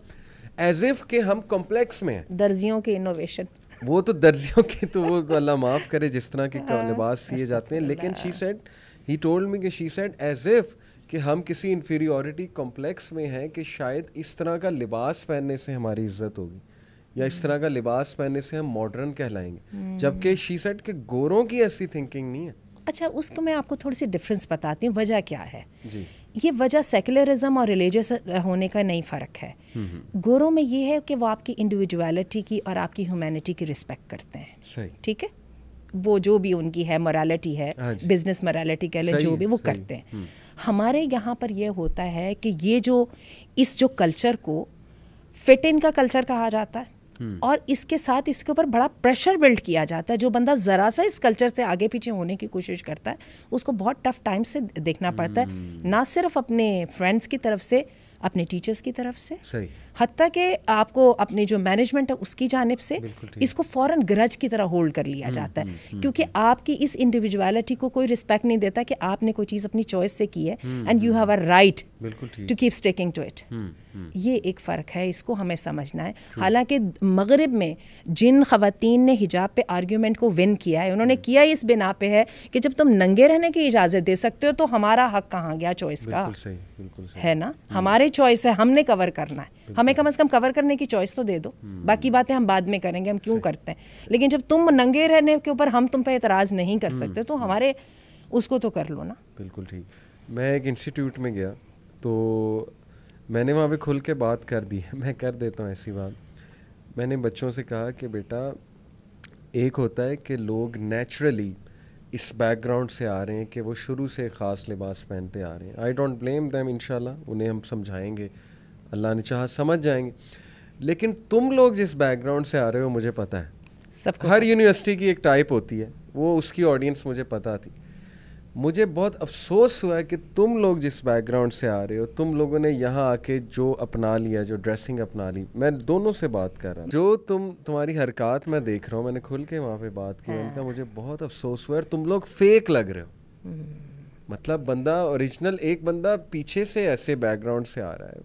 Speaker 1: ایز اف کہ ہم کمپلیکس میں ہیں.
Speaker 2: درزیوں کی انوویشن,
Speaker 1: وہ تو درزیوں کے تو وہ اللہ معاف کرے جس طرح کے لباس سیے جاتے ہیں, لیکن she said, he told me کہ شی سیڈ ایز اف کہ ہم کسی انفیریورٹی کمپلیکس میں ہیں کہ شاید اس طرح کا لباس پہننے سے ہماری عزت ہوگی یا اس طرح کا لباس پہننے سے ہم ماڈرن کہلائیں گے, جبکہ شی سیڈ کہ گوروں کی ایسی تھنکنگ نہیں ہے.
Speaker 2: اچھا, اس کو میں آپ کو تھوڑی سی ڈفرینس بتاتی ہوں, وجہ کیا ہے.
Speaker 1: جی,
Speaker 2: یہ وجہ سیکولرزم اور ریلیجیس ہونے کا نہیں فرق ہے. گوروں میں یہ ہے کہ وہ آپ کی انڈیویجویلٹی کی اور آپ کی ہیومینٹی کی رسپیکٹ کرتے ہیں.
Speaker 1: صحیح,
Speaker 2: ٹھیک ہے, وہ جو بھی ان کی ہے مورالٹی ہے, بزنس مورالٹی کہہ لیں, جو بھی وہ کرتے ہیں. ہمارے یہاں پر یہ ہوتا ہے کہ یہ جو کلچر کو فٹ ان کا کلچر کہا جاتا ہے, اور اس کے ساتھ اس کے اوپر بڑا پریشر بلڈ کیا جاتا ہے. جو بندہ ذرا سا اس کلچر سے آگے پیچھے ہونے کی کوشش کرتا ہے اس کو بہت ٹف ٹائم سے دیکھنا پڑتا ہے, نہ صرف اپنے فرینڈس کی طرف سے, اپنے ٹیچرس کی طرف سے. حتیٰ کہ آپ کو اپنی جو مینجمنٹ ہے اس کی جانب سے اس کو فوراً گرج کی طرح ہولڈ کر لیا جاتا ہے، کیونکہ آپ کی اس انڈیویجویلٹی کو کوئی رسپیکٹ نہیں دیتا کہ آپ نے کوئی چیز اپنی چوائس سے کی ہے and you have a right to keep sticking to it. یہ ایک فرق ہے، اس کو ہمیں سمجھنا ہے. حالانکہ مغرب میں جن خواتین نے حجاب پہ آرگیومنٹ کو ون کیا ہے، انہوں نے کیا اس بنا پہ ہے کہ جب تم ننگے رہنے کی اجازت دے سکتے ہو تو ہمارا حق کہاں گیا چوائس کا؟ ہے نا، ہمارے چوائس ہے، ہم نے کور کرنا ہے، ہمیں کم از کم کور کرنے کی چوائس تو دے دو، باقی باتیں ہم بعد میں کریں گے، ہم کیوں کرتے ہیں. لیکن جب تم ننگے رہنے کے اوپر ہم تم پہ اعتراض نہیں کر سکتے تو ہمارے اس کو تو کر لو نا.
Speaker 1: بالکل ٹھیک. میں ایک انسٹیٹیوٹ میں گیا تو میں نے وہاں پہ کھل کے بات کر دی. میں کر دیتا ہوں ایسی بات. میں نے بچوں سے کہا کہ بیٹا ایک ہوتا ہے کہ لوگ نیچرلی اس بیک گراؤنڈ سے آ رہے ہیں کہ وہ شروع سے خاص لباس پہنتے آ رہے ہیں. آئی ڈونٹ بلیم دیم، انشاءاللہ انہیں ہم سمجھائیں گے، اللہ نے چاہا سمجھ جائیں گے. لیکن تم لوگ جس بیک گراؤنڈ سے آ رہے ہو مجھے پتہ ہے، ہر یونیورسٹی کی ایک ٹائپ ہوتی ہے، وہ اس کی آڈینس مجھے پتہ تھی. مجھے بہت افسوس ہوا ہے کہ تم لوگ جس بیک گراؤنڈ سے آ رہے ہو، تم لوگوں نے یہاں آ کے جو اپنا لیا، جو ڈریسنگ اپنا لی، میں دونوں سے بات کر رہا ہوں، جو تمہاری حرکات میں دیکھ رہا ہوں، میں نے کھل کے وہاں پہ بات کی. ان کا مجھے بہت افسوس ہوا ہے، تم لوگ فیک لگ رہے ہو. مطلب بندہ اوریجنل، ایک بندہ پیچھے سے ایسے بیک گراؤنڈ سے آ رہا ہے،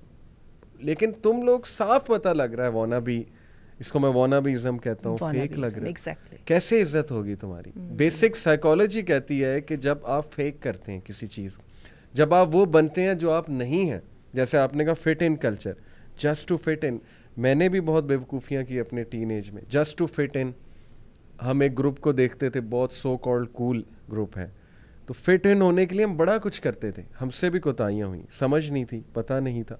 Speaker 1: لیکن تم لوگ صاف پتہ لگ رہا ہے وانا بھی، اس کو میں وانا بھی ازم کہتا ہوں، فیک لگ رہا ہے. کیسے عزت ہوگی تمہاری؟ بیسک سائیکالوجی کہتی ہے کہ جب آپ فیک کرتے ہیں کسی چیز، جب آپ وہ بنتے ہیں جو آپ نہیں ہیں، جیسے آپ نے کہا fit in culture, just to fit in. میں نے بھی بہت بیوقوفیاں کی اپنے ٹین ایج میں، جسٹ ٹو فٹ ان. ہم ایک گروپ کو دیکھتے تھے، بہت سو کالڈ کول گروپ ہے، تو فٹ ان ہونے کے لیے ہم بڑا کچھ کرتے تھے. ہم سے بھی کوتاہیاں ہوئیں، سمجھ نہیں تھی، پتہ نہیں تھا،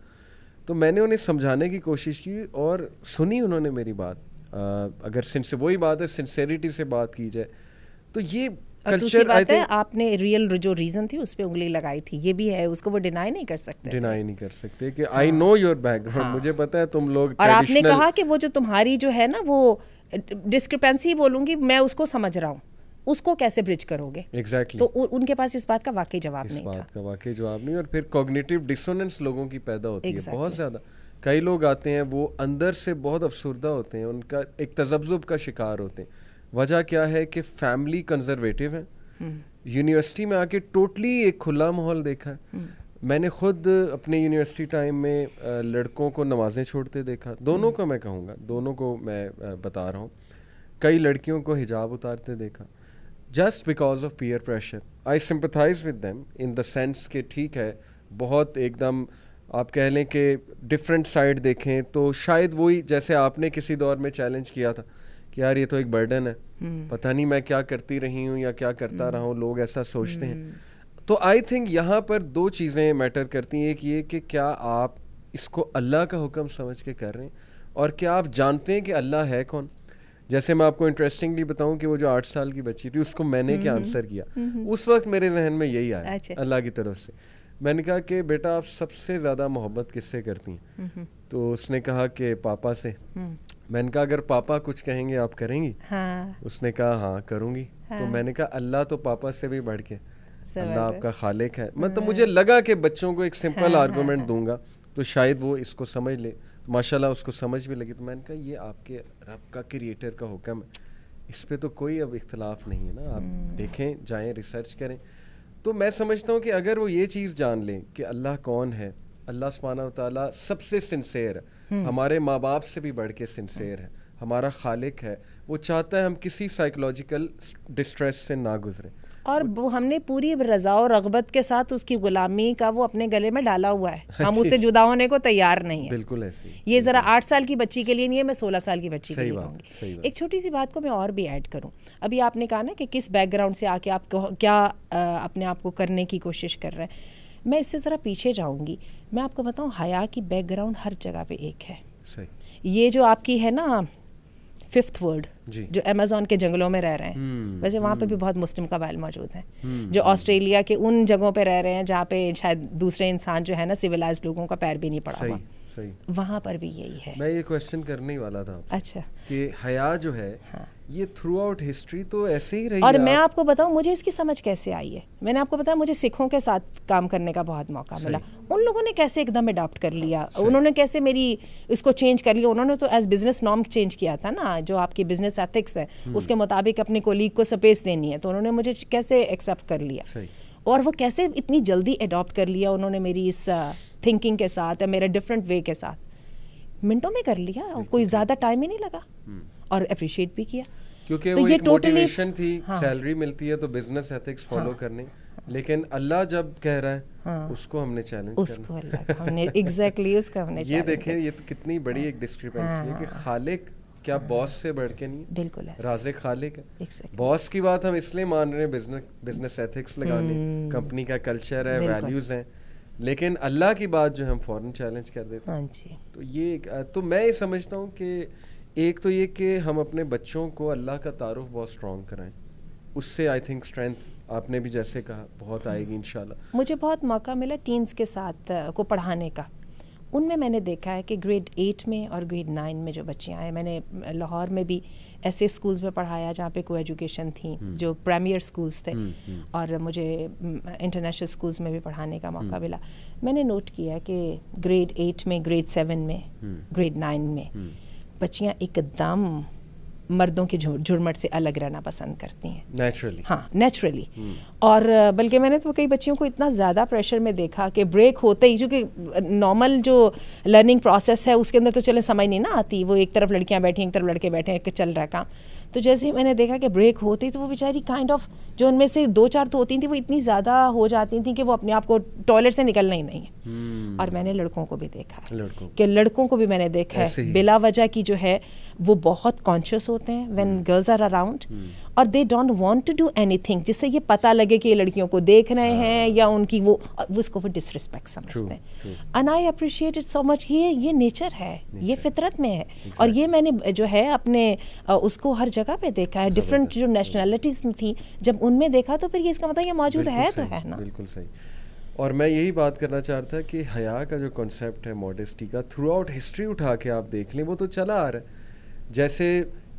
Speaker 1: تو میں نے انہیں سمجھانے کی کوشش کی اور سنی انہوں نے میری بات. اگر وہی بات ہے سنسیریٹی سے بات کی جائے تو یہ کلچر،
Speaker 2: بات ہے آپ نے ریئل جو ریزن تھی اس پہ انگلی لگائی تھی، یہ بھی ہے، اس کو وہ ڈینائی نہیں کر سکتے کہ
Speaker 1: آئی نو یور بیک گراؤنڈ، مجھے پتا ہے تم لوگ.
Speaker 2: اور آپ نے کہا کہ وہ جو تمہاری جو ہے نا وہ ڈسکرپنسی بولوں گی میں، اس کو سمجھ رہا ہوں، اس کو کیسے برج کرو گے؟
Speaker 1: ایگزیکٹلی.
Speaker 2: تو ان کے پاس اس بات کا واقعی جواب نہیں تھا،
Speaker 1: اس بات کا واقعی جواب نہیں. اور پھر کوگنیٹیو ڈسوننس لوگوں کی پیدا ہوتی ہے بہت زیادہ. کئی لوگ آتے ہیں وہ اندر سے بہت افسردہ ہوتے ہیں، ان کا ایک تذبذب کا شکار ہوتے ہیں. وجہ کیا ہے کہ فیملی کنزرویٹو ہے. یونیورسٹی میں آ کے ٹوٹلی ایک کھلا ماحول دیکھا ہے. میں نے خود اپنے یونیورسٹی ٹائم میں لڑکوں کو نمازیں چھوڑتے دیکھا، دونوں کو میں کہوں گا، دونوں کو میں بتا رہا ہوں. کئی لڑکیوں کو حجاب اتارتے دیکھا، just because of peer pressure. I sympathise with them in the sense کہ ٹھیک ہے، بہت ایک دم آپ کہہ لیں کہ ڈفرینٹ سائڈ دیکھیں تو شاید وہی جیسے آپ نے کسی دور میں چیلنج کیا تھا کہ یار یہ تو ایک برڈن ہے، پتہ نہیں میں کیا کرتی رہی ہوں یا کیا کرتا رہا ہوں، لوگ ایسا سوچتے ہیں. تو آئی تھنک یہاں پر دو چیزیں میٹر کرتی ہیں. ایک یہ کہ کیا آپ اس کو اللہ کا حکم سمجھ کے کر رہے ہیں، اور کیا آپ جانتے ہیں کہ اللہ ہے کون. جیسے میں آپ کو انٹرسٹنگلی بتاؤں کہ وہ جو 8 سال کی بچی تھی، اس کو میں نے کیا آنسر کیا، اس وقت میرے ذہن میں یہی آیا اللہ کی طرف سے. میں نے کہا کہ بیٹا آپ سب سے زیادہ محبت کس سے کرتی ہیں؟ تو اس نے کہا کہ پاپا سے. میں نے کہا اگر پاپا کچھ کہیں گے آپ کریں گی؟ اس نے کہا ہاں کروں گی. تو میں نے کہا اللہ تو پاپا سے بھی بڑھ کے، اللہ آپ کا خالق ہے. مطلب مجھے لگا کہ بچوں کو ایک سمپل آرگومنٹ دوں گا تو شاید وہ اس کو سمجھ لے. ماشاءاللہ اس کو سمجھ بھی لگی. تو میں نے کہا یہ آپ کے رب کا کریٹر کا حکم ہے، اس پہ تو کوئی اب اختلاف نہیں ہے نا. آپ دیکھیں، جائیں ریسرچ کریں. تو میں سمجھتا ہوں کہ اگر وہ یہ چیز جان لیں کہ اللہ کون ہے، اللہ سبحانہ و تعالیٰ سب سے سنسیئر ہے، ہمارے ماں باپ سے بھی بڑھ کے سنسیئر ہے، ہمارا خالق ہے، وہ چاہتا ہے ہم کسی سائیکولوجیکل ڈسٹریس سے نہ گزریں.
Speaker 2: اور ہم نے پوری رضا و رغبت کے ساتھ اس کی غلامی کا وہ اپنے گلے میں ڈالا ہوا ہے، ہم اس سے جدا ہونے کو تیار نہیں ہیں.
Speaker 1: بالکل ایسے
Speaker 2: یہ ذرا 8 سال کی بچی کے لیے نہیں ہے، میں 16 سال کی بچی کے لیے کہوں گی. ایک چھوٹی سی بات کو میں اور بھی ایڈ کروں. ابھی آپ نے کہا نا کہ کس بیک گراؤنڈ سے آ کے آپ کیا اپنے آپ کو کرنے کی کوشش کر رہے ہیں. میں اس سے ذرا پیچھے جاؤں گی. میں آپ کو بتاؤں حیا کی بیک گراؤنڈ ہر جگہ پہ ایک ہے. یہ جو آپ کی ہے نا 5th ورلڈ جو امیزون کے جنگلوں میں رہ رہے ہیں، ویسے وہاں پہ بھی بہت مسلم قبائل موجود ہیں، جو آسٹریلیا کے ان جگہوں پہ رہ رہے ہیں جہاں پہ شاید دوسرے انسان جو ہے نا سویلائزڈ لوگوں کا پیر بھی نہیں پڑا ہوا. وہاں پر بھی یہی ہے.
Speaker 1: میں یہ کویشچن کرنے ہی والا تھا.
Speaker 2: اچھا,
Speaker 1: کہ حیا جو ہے یہ تھرو آؤٹ ہسٹری تو ایسے ہی رہی.
Speaker 2: اور میں آپ کو بتاؤں مجھے اس کی سمجھ کیسے آئی ہے. میں نے آپ کو بتایا مجھے سکھوں کے ساتھ کام کرنے کا بہت موقع ملا. ان لوگوں نے کیسے ایک دم اڈاپٹ کر لیا, انہوں نے کیسے میری اس کو چینج کر لیا. انہوں نے تو ایز بزنس نارم چینج کیا تھا نا, جو آپ کی بزنس ایتھکس ہے اس کے مطابق اپنے کولیگ کو سپیس دینی ہے, تو انہوں نے مجھے کیسے ایکسیپٹ کر لیا, اور وہ کیسے اتنی جلدی اڈاپٹ کر لیا انہوں نے میری اس تھنکنگ کے ساتھ, میرے ڈفرینٹ وے کے ساتھ. منٹوں میں کر لیا, کوئی زیادہ ٹائم ہی نہیں لگا, اور اپریشیٹ بھی کیا.
Speaker 1: کیونکہ وہ ایک موٹیویشن تھی, سیلری ملتی ہے تو بزنس ایتھکس فالو کرنے, لیکن اللہ جب کہہ رہا ہے اس کو ہم نے چیلنج
Speaker 2: اس کو اللہ ہم نے ایگزیکٹلی اس کا ہم نے
Speaker 1: یہ دیکھیں, یہ تو کتنی بڑی ایک ڈسکرپنسی ہے کہ خالق کیا باس سے بڑھ کے نہیں,
Speaker 2: بالکل
Speaker 1: رازق خالق ہے. باس کی بات ہم اس لیے مان رہے ہیں بزنس ایتھکس لگانے, کمپنی کا کلچر ہے, ویلیوز ہیں, لیکن اللہ کی بات جو ہم فوراً چیلنج کر دیتے ہیں. تو یہ تو میں یہ سمجھتا ہوں کہ ایک تو یہ کہ ہم اپنے بچوں کو اللہ کا تعارف بہت اسٹرانگ کرائیں, اس سے آئی تھنک اسٹرینتھ آپ نے بھی جیسے کہا بہت آئے گی انشاءاللہ.
Speaker 2: مجھے بہت موقع ملا ٹینز کے ساتھ کو پڑھانے کا. ان میں نے دیکھا ہے کہ گریڈ 8 میں اور گریڈ 9 میں جو بچیاں ہیں, میں نے لاہور میں بھی ایسے اسکولز میں پڑھایا جہاں پہ کو ایجوکیشن تھیں, جو پریمیئر اسکولز تھے, اور مجھے انٹرنیشنل اسکولز میں بھی پڑھانے کا موقع ملا. میں نے نوٹ کیا کہ گریڈ 8 میں, گریڈ 7 میں, گریڈ 9 میں بچیاں ایک دم مردوں کے جھرمٹ سے الگ رہنا پسند کرتی ہیں, نیچرلی. ہاں, نیچرلی. اور بلکہ میں نے تو کئی بچیوں کو اتنا زیادہ پریشر میں دیکھا کہ بریک ہوتے ہی, چونکہ نارمل جو لرننگ پروسیس ہے اس کے اندر تو چلے سمجھ نہیں نا آتی, وہ ایک طرف لڑکیاں بیٹھی ہیں, ایک طرف لڑکے بیٹھے ہیں, چل رہا ہے کام. تو جیسے ہی میں نے دیکھا کہ بریک ہوتی تو وہ بیچاری کائنڈ آف, جو ان میں سے 2-4 تو ہوتی تھیں وہ اتنی زیادہ ہو جاتی تھیں کہ وہ اپنے آپ کو ٹوائلٹ سے نکلنا ہی نہیں ہے. اور میں نے لڑکوں کو بھی دیکھا ہے کہ لڑکوں کو بھی میں نے دیکھا ہے بلا وجہ کی جو ہے وہ بہت کانشیس ہوتے ہیں وین گرلز آر اراؤنڈ, اور they don't want to do anything جس سے یہ پتہ لگے کہ یہ لڑکیوں کو دیکھ رہے ہیں, یا ان کی وہ اس کو ڈس رسپیکٹ سمجھتے ہیں. And I appreciate it so much. یہ نیچر ہے, یہ فطرت میں ہے. اور یہ میں نے جو ہے اپنے اس کو ہر جگہ پہ دیکھا ہے. ڈفرینٹ جو نیشنلٹیز تھیں جب ان میں دیکھا تو پھر یہ اس کا مطلب یہ موجود ہے تو ہے نا.
Speaker 1: بالکل صحیح. اور میں یہی بات کرنا چاہتا تھا کہ حیا کا جو کانسیپٹ ہے ماڈسٹی کا, تھرو آؤٹ ہسٹری اٹھا کے آپ دیکھ لیں وہ تو چلا آ رہا ہے. جیسے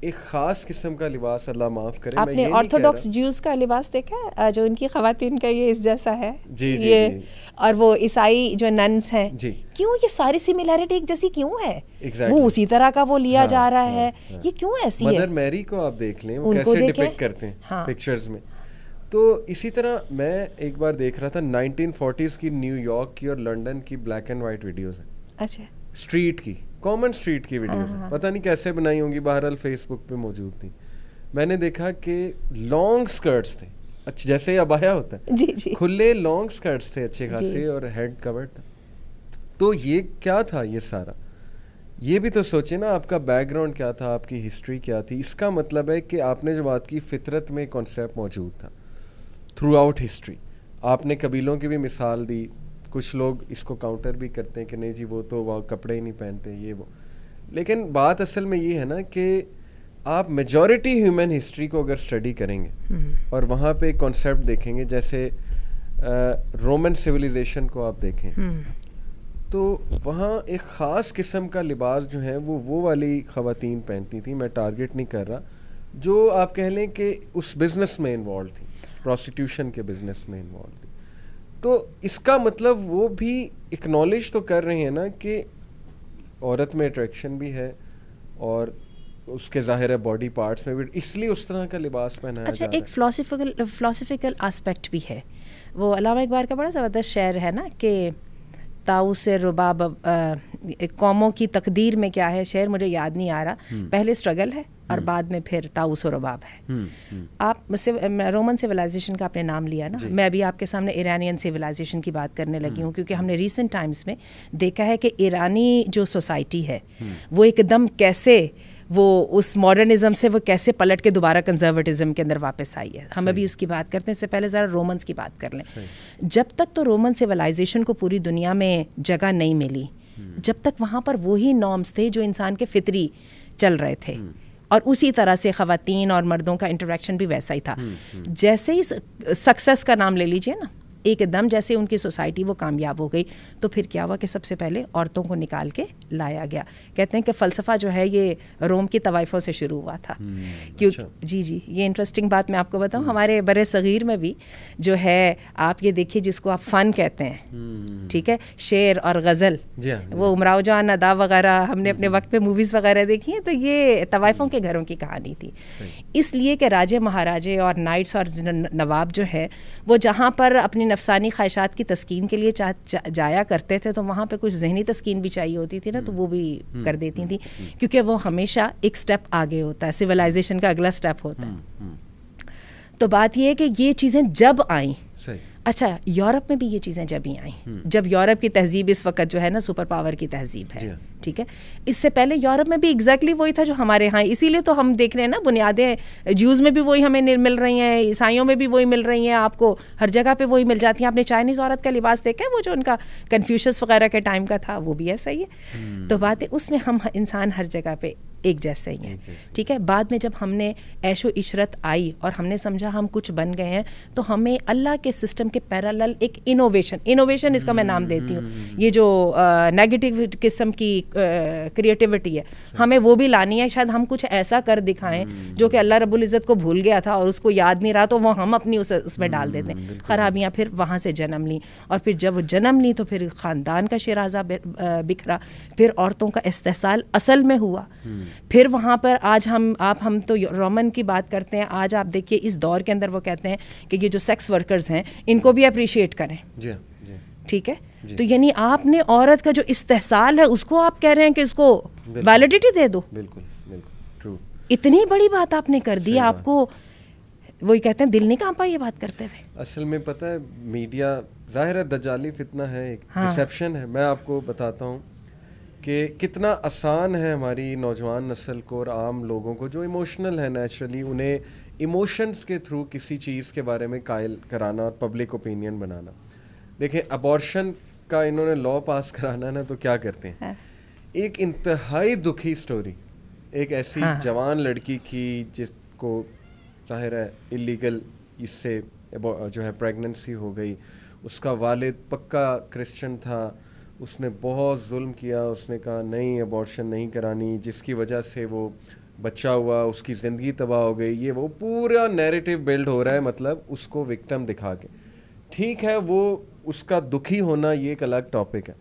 Speaker 1: ایک خاص قسم کا لباس, اللہ معاف کرے,
Speaker 2: آپ نے آرتھوڈاکس جیوز کا لباس دیکھا ہے جو ان کی خواتین کا یہ اس جیسا ہے, یہ اور وہ عیسائی جو ننس ہیں, کیوں یہ ساری سملیرٹی ایک جیسی کیوں ہے؟ وہ اسی طرح کا وہ لیا جا رہا ہے, یہ کیوں ایسی ہے؟
Speaker 1: مدر میری کو آپ دیکھ لیں, وہ کیسے ڈپکٹ کرتے ہیں پکچرز میں. تو اسی طرح میں ایک بار دیکھ رہا تھا 1940s کی نیو یارک کی اور لنڈن کی بلیک اینڈ وائٹ ویڈیوز ہیں.
Speaker 2: اچھا,
Speaker 1: اسٹریٹ کی, کامن اسٹریٹ کی ویڈیوز ہیں, پتہ نہیں کیسے بنائی ہوں گی, بہرحال فیس بک پہ موجود تھی. میں نے دیکھا کہ لانگ اسکرٹس تھے, اچھا جیسے ابایا ہوتا ہے, کھلے لانگ اسکرٹس تھے اچھے خاصے, اور ہیڈ کورڈ تھا. تو یہ کیا تھا یہ سارا؟ یہ بھی تو سوچیں نا, آپ کا بیک گراؤنڈ کیا تھا, آپ کی ہسٹری کیا تھی. اس کا مطلب ہے کہ آپ نے جو بات کی فطرت میں کانسیپٹ موجود تھا تھرو آؤٹ ہسٹری. آپ نے قبیلوں کی بھی مثال دی, کچھ لوگ اس کو کاؤنٹر بھی کرتے ہیں کہ نہیں جی وہ تو وہ کپڑے ہی نہیں پہنتے یہ وہ, لیکن بات اصل میں یہ ہے نا کہ آپ میجورٹی ہیومن ہسٹری کو اگر اسٹڈی کریں گے اور وہاں پہ ایک کانسیپٹ دیکھیں گے, جیسے رومن سویلائزیشن کو آپ دیکھیں تو وہاں ایک خاص قسم کا لباس جو ہے وہ والی خواتین پہنتی تھیں. میں ٹارگٹ نہیں کر رہا, جو آپ کہہ لیں کہ اس بزنس میں انوالو تھی, پروسٹیٹیوشن کے بزنس میں انوالو تھی. تو اس کا مطلب وہ بھی اکنالج تو کر رہے ہیں نا کہ عورت میں اٹریکشن بھی ہے اور اس کے ظاہر ہے باڈی پارٹس میں بھی, اس لیے اس طرح کا لباس پہنایا جا رہا ہے.
Speaker 2: ایک فلاسفیکل آسپیکٹ بھی ہے. وہ علامہ اقبال کا بڑا زبردست شعر ہے نا کہ طاؤس رباب قوموں کی تقدیر میں کیا ہے, شعر مجھے یاد نہیں آ رہا, پہلے اسٹرگل ہے اور بعد میں پھر طاؤس و رباب ہے. آپ رومن سویلائزیشن کا آپ نے نام لیا نا, میں ابھی آپ کے سامنے ایرانین سویلائزیشن کی بات کرنے لگی ہوں, کیونکہ ہم نے ریسنٹ ٹائمز میں دیکھا ہے کہ ایرانی جو سوسائٹی ہے وہ ایک دم کیسے وہ اس ماڈرنزم سے وہ کیسے پلٹ کے دوبارہ کنزرویٹزم کے اندر واپس آئی ہے. ہم ابھی اس کی بات کرتے ہیں, اس سے پہلے ذرا رومنس کی بات کر لیں. جب تک تو رومن سویلائزیشن کو پوری دنیا میں جگہ نہیں ملی, جب تک وہاں پر وہی نارمز تھے جو انسان کے فطری چل رہے تھے, اور اسی طرح سے خواتین اور مردوں کا انٹریکشن بھی ویسا ہی تھا. جیسے ہی سکسیس کا نام لے لیجئے نا, ایک دم جیسے ان کی سوسائٹی وہ کامیاب ہو گئی تو پھر کیا ہوا کہ سب سے پہلے عورتوں کو نکال کے لایا گیا. کہتے ہیں کہ فلسفہ جو ہے یہ روم کی طوائفوں سے شروع ہوا تھا. کیونکہ جی یہ انٹرسٹنگ بات میں آپ کو بتاؤں, ہمارے بر صغیر میں بھی جو ہے آپ یہ دیکھیے جس کو آپ فن کہتے ہیں, ٹھیک ہے, شعر اور غزل, وہ امراؤ جان ادا وغیرہ ہم نے اپنے وقت پہ موویز وغیرہ دیکھی ہیں, تو یہ طوائفوں کے گھروں کی کہانی تھی. اس لیے کہ راجے مہاراجے اور نائٹس اور نواب جو ہے وہ جہاں پر اپنی نفسانی خواہشات کی تسکین کے لیے جایا کرتے تھے تو وہاں پہ کچھ ذہنی تسکین بھی چاہیے ہوتی تھی نا, تو وہ بھی کر دیتی تھیں, کیونکہ وہ ہمیشہ ایک سٹیپ آگے ہوتا ہے, سویلائزیشن کا اگلا سٹیپ ہوتا ہے. تو بات یہ ہے کہ یہ چیزیں جب آئیں, اچھا یورپ میں بھی یہ چیزیں جب ہی آئیں, جب یورپ کی تہذیب اس وقت جو ہے نا سپر پاور کی تہذیب ہے, ٹھیک ہے. اس سے پہلے یورپ میں بھی ایگزیکٹلی وہی تھا جو ہمارے ہاں, اسی لیے تو ہم دیکھ رہے ہیں نا بنیادیں جیوز میں بھی وہی ہمیں مل رہی ہیں, عیسائیوں میں بھی وہی مل رہی ہیں, آپ کو ہر جگہ پہ وہی مل جاتی ہیں. آپ نے چائنیز عورت کا لباس دیکھا ہے, وہ جو ان کا کنفیوشس وغیرہ کے ٹائم کا تھا, وہ بھی ایسا ہی ہے. تو بات ہے اس میں ہم انسان ہر جگہ پہ ایک جیسے ہی ہیں, ٹھیک ہے. بعد میں جب ہم نے عیش و عشرت آئی اور ہم نے سمجھا ہم کچھ بن گئے ہیں, تو ہمیں اللہ کے سسٹم کے پیرالل ایک انوویشن اس کا میں نام دیتی ہوں, یہ جو نیگیٹو قسم کی کریٹیوٹی ہے ہمیں وہ بھی لانی ہے. شاید ہم کچھ ایسا کر دکھائیں جو کہ اللہ رب العزت کو بھول گیا تھا اور اس کو یاد نہیں رہا, تو وہ ہم اپنی اس میں ڈال دیتے ہیں. خرابیاں پھر وہاں سے جنم لیں, اور پھر جب جنم لیں تو پھر خاندان کا شیرازہ بکھرا, پھر عورتوں کا استحصال اصل میں ہوا. پھر وہاں پر آج ہم تو رومن کی بات کرتے ہیں, آج آپ دیکھیے اس دور کے اندر وہ کہتے ہیں کہ یہ جو سیکس ورکرز ہیں ان کو بھی اپریشیٹ کریں, ٹھیک ہے. تو یعنی آپ نے عورت کا جو استحصال ہے اس کو آپ کہہ رہے ہیں کہ اس کو ویلیڈیٹی دے دو. بالکل اتنی بڑی بات آپ نے کر دی, آپ کو وہی کہتے ہیں دل نہیں کانپا یہ بات کرتے ہوئے.
Speaker 1: اصل میں پتہ ہے میڈیا ظاہر ہے دجالی فتنہ ہے, ایک ڈسیپشن ہے. میں آپ کو بتاتا ہوں کہ کتنا آسان ہے ہماری نوجوان نسل کو اور عام لوگوں کو جو ایموشنل ہے نیچرلی, انہیں ایموشنز کے تھرو کسی چیز کے بارے میں قائل کرانا اور پبلک اوپینین بنانا. دیکھیں ابارشن کا انہوں نے لا پاس کرانا نا, تو کیا کرتے ہیں, ایک انتہائی دکھی سٹوری, ایک ایسی جوان لڑکی کی جس کو ظاہر ہے اللیگل اس سے جو ہے پریگننسی ہو گئی, اس کا والد پکا کرسچن تھا, اس نے بہت ظلم کیا, اس نے کہا نہیں ابارشن نہیں کرانی, جس کی وجہ سے وہ بچہ ہوا, اس کی زندگی تباہ ہو گئی. یہ وہ پورا نیریٹو بلڈ ہو رہا ہے, مطلب اس کو وکٹم دکھا کے. ٹھیک ہے وہ اس کا دکھی ہونا یہ ایک الگ ٹاپک ہے,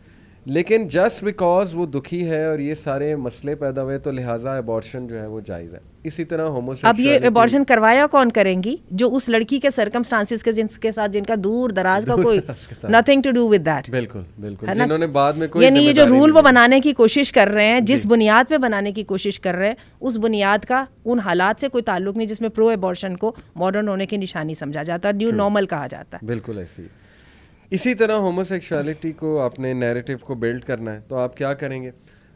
Speaker 1: لیکن جسٹ بیکاز وہ دکھی ہے اور یہ سارے مسئلے پیدا ہوئے تو لہٰذا ابارشن جو ہے وہ جائز ہے. اسی طرح ہوموسیکشوالٹی,
Speaker 2: اب یہ ابارشن کروایا کون کریں گی, جو اس لڑکی کے سرکمسٹانسز کے ساتھ جن کا دور دراز کا کوئی nothing to do with that.
Speaker 1: بالکل جنہوں نے بعد میں کوئی,
Speaker 2: یعنی یہ جو رول وہ بنانے کی کوشش کر رہے ہیں, جس بنیاد پہ بنانے کی کوشش کر رہے ہیں, اس بنیاد کا ان حالات سے کوئی تعلق نہیں جس میں پرو ابارشن کو ماڈرن ہونے کی نشانی سمجھا جاتا ہے, نیو نارمل کہا جاتا ہے.
Speaker 1: بالکل ایسی. اسی طرح ہوموسیکشوالٹی کو آپ نے نیریٹو کو بلڈ کرنا ہے تو آپ کیا کریں گے,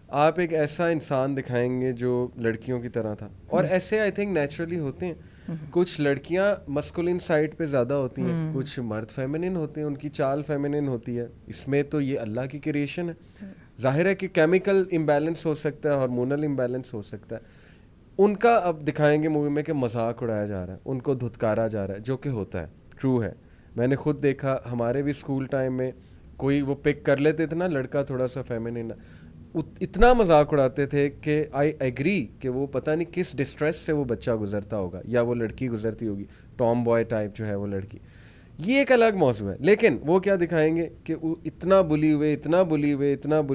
Speaker 1: آپ ایک ایسا انسان دکھائیں گے جو لڑکیوں کی طرح تھا. اور ایسے آئی تھنک نیچرلی ہوتے ہیں, کچھ لڑکیاں مسکولن سائڈ پہ زیادہ ہوتی ہیں, کچھ مرد فیمنن ہوتے ہیں, ان کی چال فیمنن ہوتی ہے. اس میں تو یہ اللہ کی کریشن ہے. ظاہر ہے کہ کیمیکل امبیلنس ہو سکتا ہے, ہارمونل امبیلنس ہو سکتا ہے. ان کا اب دکھائیں گے مووی میں کہ مذاق اڑایا جا رہا ہے, ان کو دھتکارا جا رہا ہے, جو کہ ہوتا ہے, ٹرو ہے. میں نے خود دیکھا ہمارے بھی اسکول ٹائم میں کوئی وہ پک کر لیتے تھے نا لڑکا تھوڑا سا فیمنن, اتنا مذاق اڑاتے تھے کہ آئی ایگری کہ وہ پتہ نہیں کس ڈسٹریس سے وہ بچہ گزرتا ہوگا یا وہ لڑکی گزرتی ہوگی, ٹام بوائے ٹائپ جو ہے وہ لڑکی. یہ ایک الگ موضوع ہے. لیکن وہ کیا دکھائیں گے کہ اتنا بلی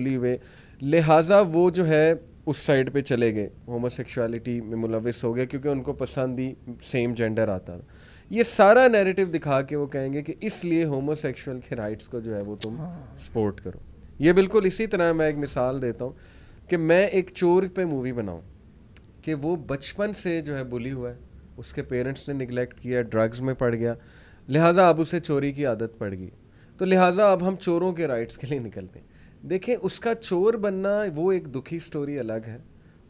Speaker 1: ہوئے, لہٰذا وہ جو ہے اس سائڈ پہ چلے گئے, ہوموسیکشوالٹی میں ملوث ہو گئے کیونکہ ان کو پسند ہی سیم جینڈر آتا تھا. یہ سارا نیریٹو دکھا کے وہ کہیں گے کہ اس لیے ہوموسیکشول کے رائٹس کو جو ہے وہ تم سپورٹ کرو. یہ بالکل اسی طرح میں ایک مثال دیتا ہوں کہ میں ایک چور پہ مووی بناؤں کہ وہ بچپن سے جو ہے بلی ہوا ہے, اس کے پیرنٹس نے نگلیکٹ کیا, ڈرگز میں پڑ گیا, لہٰذا اب اسے چوری کی عادت پڑ گئی, تو لہٰذا اب ہم چوروں کے رائٹس کے لیے نکلتے ہیں. دیکھیں اس کا چور بننا وہ ایک دکھی سٹوری الگ ہے,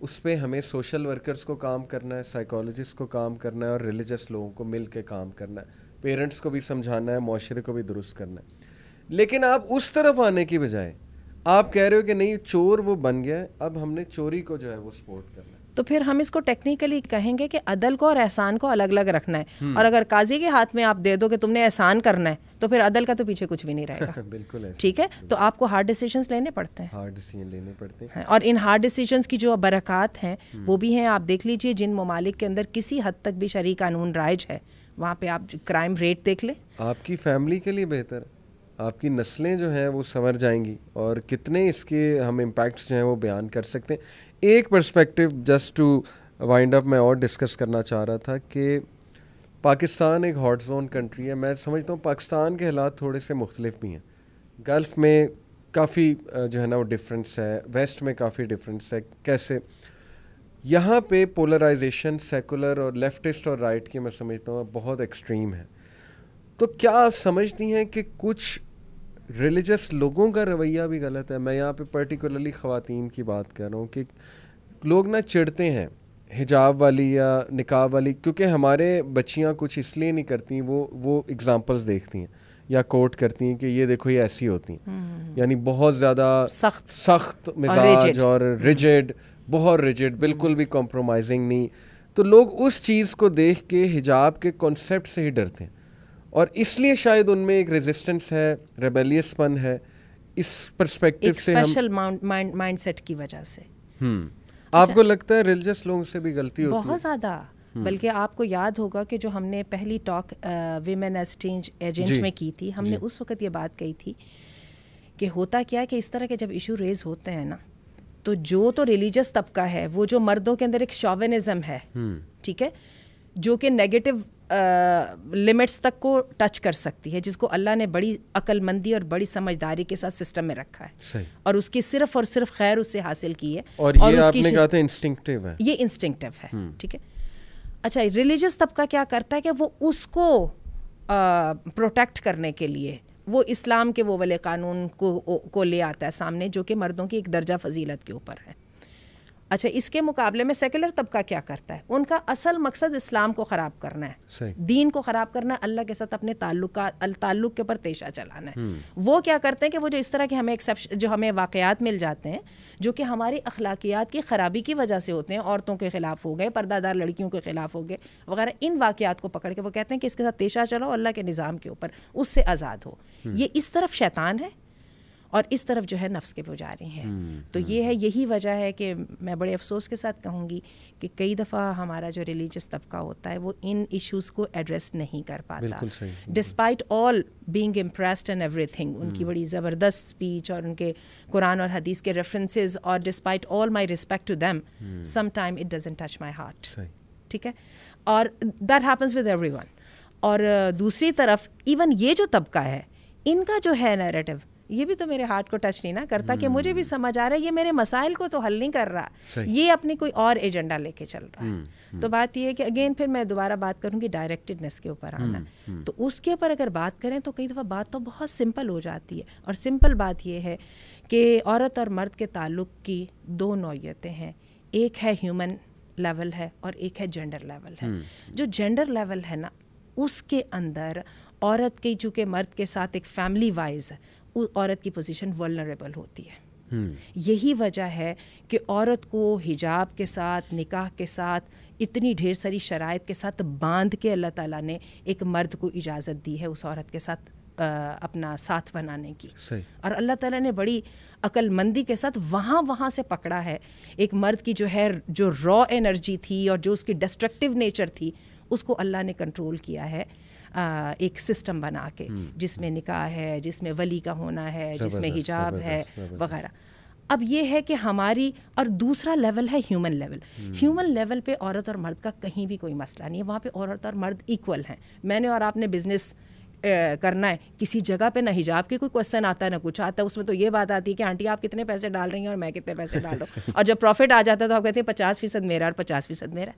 Speaker 1: اس پہ ہمیں سوشل ورکرز کو کام کرنا ہے, سائیکالوجسٹ کو کام کرنا ہے, اور ریلیجس لوگوں کو مل کے کام کرنا ہے, پیرنٹس کو بھی سمجھانا ہے, معاشرے کو بھی درست کرنا ہے. لیکن آپ اس طرف آنے کی بجائے آپ کہہ رہے ہو کہ نہیں چور وہ بن گیا ہے, اب ہم نے چوری کو جو ہے وہ سپورٹ کرنا ہے.
Speaker 2: تو پھر ہم اس کو ٹیکنیکلی کہیں گے کہ عدل کو اور احسان کو الگ الگ رکھنا ہے, اور اگر قاضی کے ہاتھ میں آپ دے دو کہ تم نے احسان کرنا ہے تو پھر عدل کا تو پیچھے کچھ بھی نہیں رہے گا.
Speaker 1: بالکل
Speaker 2: ٹھیک ہے, تو آپ کو ہارڈ ڈیسیجنز لینے پڑتے ہیں,
Speaker 1: ہارڈ ڈیسیجن لینے پڑتے ہیں,
Speaker 2: اور ان ہارڈ ڈیسیجنز کی جو برکات ہیں وہ بھی ہیں. آپ دیکھ لیجئے جن ممالک کے اندر کسی حد تک بھی شرعی قانون رائج ہے وہاں پہ آپ کرائم ریٹ دیکھ لیں.
Speaker 1: آپ کی فیملی کے لیے بہتر ہے, آپ کی نسلیں جو ہیں وہ سنور جائیں گی, اور کتنے اس کے ہم امپیکٹس جو ہیں وہ بیان کر سکتے ہیں. ایک پرسپیکٹیو جسٹ ٹو وائنڈ اپ میں اور ڈسکس کرنا چاہ رہا تھا کہ پاکستان ایک ہاٹ زون کنٹری ہے. میں سمجھتا ہوں پاکستان کے حالات تھوڑے سے مختلف بھی ہیں. گلف میں کافی جو ہے نا وہ ڈفرینس ہے, ویسٹ میں کافی ڈفرینس ہے. کیسے یہاں پہ پولرائزیشن سیکولر اور لیفٹسٹ اور رائٹ کی میں سمجھتا ہوں بہت ایکسٹریم ہے. تو کیا آپ سمجھتی ہیں کہ کچھ ریلیجس لوگوں کا رویہ بھی غلط ہے؟ میں یہاں پہ پرٹیکولرلی خواتین کی بات کر رہا ہوں کہ لوگ نہ چڑھتے ہیں حجاب والی یا نقاب والی, کیونکہ ہمارے بچیاں کچھ اس لیے نہیں کرتی, وہ اگزامپلس دیکھتی ہیں یا کوٹ کرتی ہیں کہ یہ دیکھو یہ ایسی ہوتی ہیں, یعنی بہت زیادہ سخت مزاج اور ریجڈ, بہت ریجڈ, بالکل بھی کمپرومائزنگ نہیں. تو لوگ اس چیز کو دیکھ کے حجاب کے کانسیپٹ سے ہی ڈرتے ہیں, اور اس لیے شاید ان میں ایک ریزسٹنس ہے, ریبیلیس پن ہے. اس پرسپیکٹیو سے ہم
Speaker 2: اسپیشل مائنڈ سیٹ کی وجہ سے
Speaker 1: آپ کو لگتا ہے ریلیجس لوگوں سے بھی غلطی ہوتی ہے؟
Speaker 2: بہت زیادہ. بلکہ آپ کو یاد ہوگا کہ جو ہم نے پہلی talk women as change agent میں کی تھی, ہم نے اس وقت یہ بات کہی تھی کہ ہوتا کیا ہے کہ اس طرح کے جب ایشو ریز ہوتے ہیں نا, تو جو تو ریلیجس طبقہ ہے وہ جو مردوں کے اندر ایک شوونزم ہے, ٹھیک ہے, جو کہ نیگیٹو لمٹس تک کو ٹچ کر سکتی ہے, جس کو اللہ نے بڑی عقل مندی اور بڑی سمجھداری کے ساتھ سسٹم میں رکھا ہے, اور اس کی صرف اور صرف خیر اس سے حاصل کی ہے,
Speaker 1: اور یہ آپ نے کہا تھا انسٹنکٹیو ہے,
Speaker 2: یہ انسٹنکٹیو ہے. ٹھیک ہے, اچھا ریلیجس طبقہ کیا کرتا ہے کہ وہ اس کو پروٹیکٹ کرنے کے لیے وہ اسلام کے وہ والے قانون کو لے آتا ہے سامنے, جو کہ مردوں کی ایک درجہ فضیلت کے اوپر ہے. اچھا, اس کے مقابلے میں سیکولر طبقہ کیا کرتا ہے, ان کا اصل مقصد اسلام کو خراب کرنا ہے, دین کو خراب کرنا ہے, اللہ کے ساتھ اپنے تعلق کے اوپر تیشہ چلانا ہے. وہ کیا کرتے ہیں کہ وہ جو اس طرح کے ہمیں واقعات مل جاتے ہیں جو کہ ہماری اخلاقیات کی خرابی کی وجہ سے ہوتے ہیں, عورتوں کے خلاف ہو گئے, پردہ دار لڑکیوں کے خلاف ہو گئے وغیرہ, ان واقعات کو پکڑ کے وہ کہتے ہیں کہ اس کے ساتھ تیشہ چلاؤ, اللہ کے نظام کے اوپر اس سے آزاد ہو. یہ اس طرف شیطان ہے اور اس طرف جو ہے نفس کے پجاری ہیں. تو یہ ہے, یہی وجہ ہے کہ میں بڑے افسوس کے ساتھ کہوں گی کہ کئی دفعہ ہمارا جو ریلیجس طبقہ ہوتا ہے وہ ان ایشوز کو ایڈریس نہیں کر پاتا, despite all being impressed and ایوری تھنگ. ان کی بڑی زبردست اسپیچ اور ان کے قرآن اور حدیث کے ریفرنسز, اور despite all my respect to them, some time it doesn't touch my heart. ٹھیک ہے, اور that happens with everyone. اور دوسری طرف ایون یہ جو طبقہ ہے ان کا جو ہے نیریٹو, یہ بھی تو میرے ہارٹ کو ٹچ نہیں نہ کرتا کہ مجھے بھی سمجھ آ رہا ہے یہ میرے مسائل کو تو حل نہیں کر رہا, یہ اپنی کوئی اور ایجنڈا لے کے چل رہا ہے. تو بات یہ ہے کہ اگین پھر میں دوبارہ بات کروں گی ڈائریکٹڈنس کے اوپر آنا. تو اس کے اوپر اگر بات کریں تو کئی دفعہ بات تو بہت سمپل ہو جاتی ہے, اور سمپل بات یہ ہے کہ عورت اور مرد کے تعلق کی دو نوعیتیں ہیں, ایک ہے ہیومن لیول ہے اور ایک ہے جینڈر لیول ہے. جو جینڈر لیول ہے نا, اس کے اندر عورت کی چونکہ مرد کے ساتھ ایک فیملی وائز عورت کی پوزیشن ولنریبل ہوتی ہے. یہی وجہ ہے کہ عورت کو حجاب کے ساتھ, نکاح کے ساتھ, اتنی ڈھیر ساری شرائط کے ساتھ باندھ کے اللہ تعالیٰ نے ایک مرد کو اجازت دی ہے اس عورت کے ساتھ اپنا ساتھ بنانے کی. اور اللہ تعالیٰ نے بڑی عقل مندی کے ساتھ وہاں سے پکڑا ہے ایک مرد کی جو ہے جو را انرجی تھی اور جو اس کی ڈسٹرکٹیو نیچر تھی, اس کو اللہ نے کنٹرول کیا ہے ایک سسٹم بنا کے, جس میں نکاح ہے, جس میں ولی کا ہونا ہے, جس میں حجاب ہے وغیرہ. اب یہ ہے کہ ہماری, اور دوسرا لیول ہے ہیومن لیول. ہیومن لیول پہ عورت اور مرد کا کہیں بھی کوئی مسئلہ نہیں ہے, وہاں پہ عورت اور مرد ایکول ہیں. میں نے اور آپ نے بزنس کرنا ہے, کسی جگہ پہ نہ حجاب کی کوئی کوشچن آتا ہے نہ کچھ آتا ہے, اس میں تو یہ بات آتی ہے کہ آنٹی آپ کتنے پیسے ڈال رہی ہیں اور میں کتنے پیسے ڈال رہا ہوں, اور جب پروفٹ آ جاتا ہے تو آپ کہتے ہیں 50% میرا اور 50% میرا.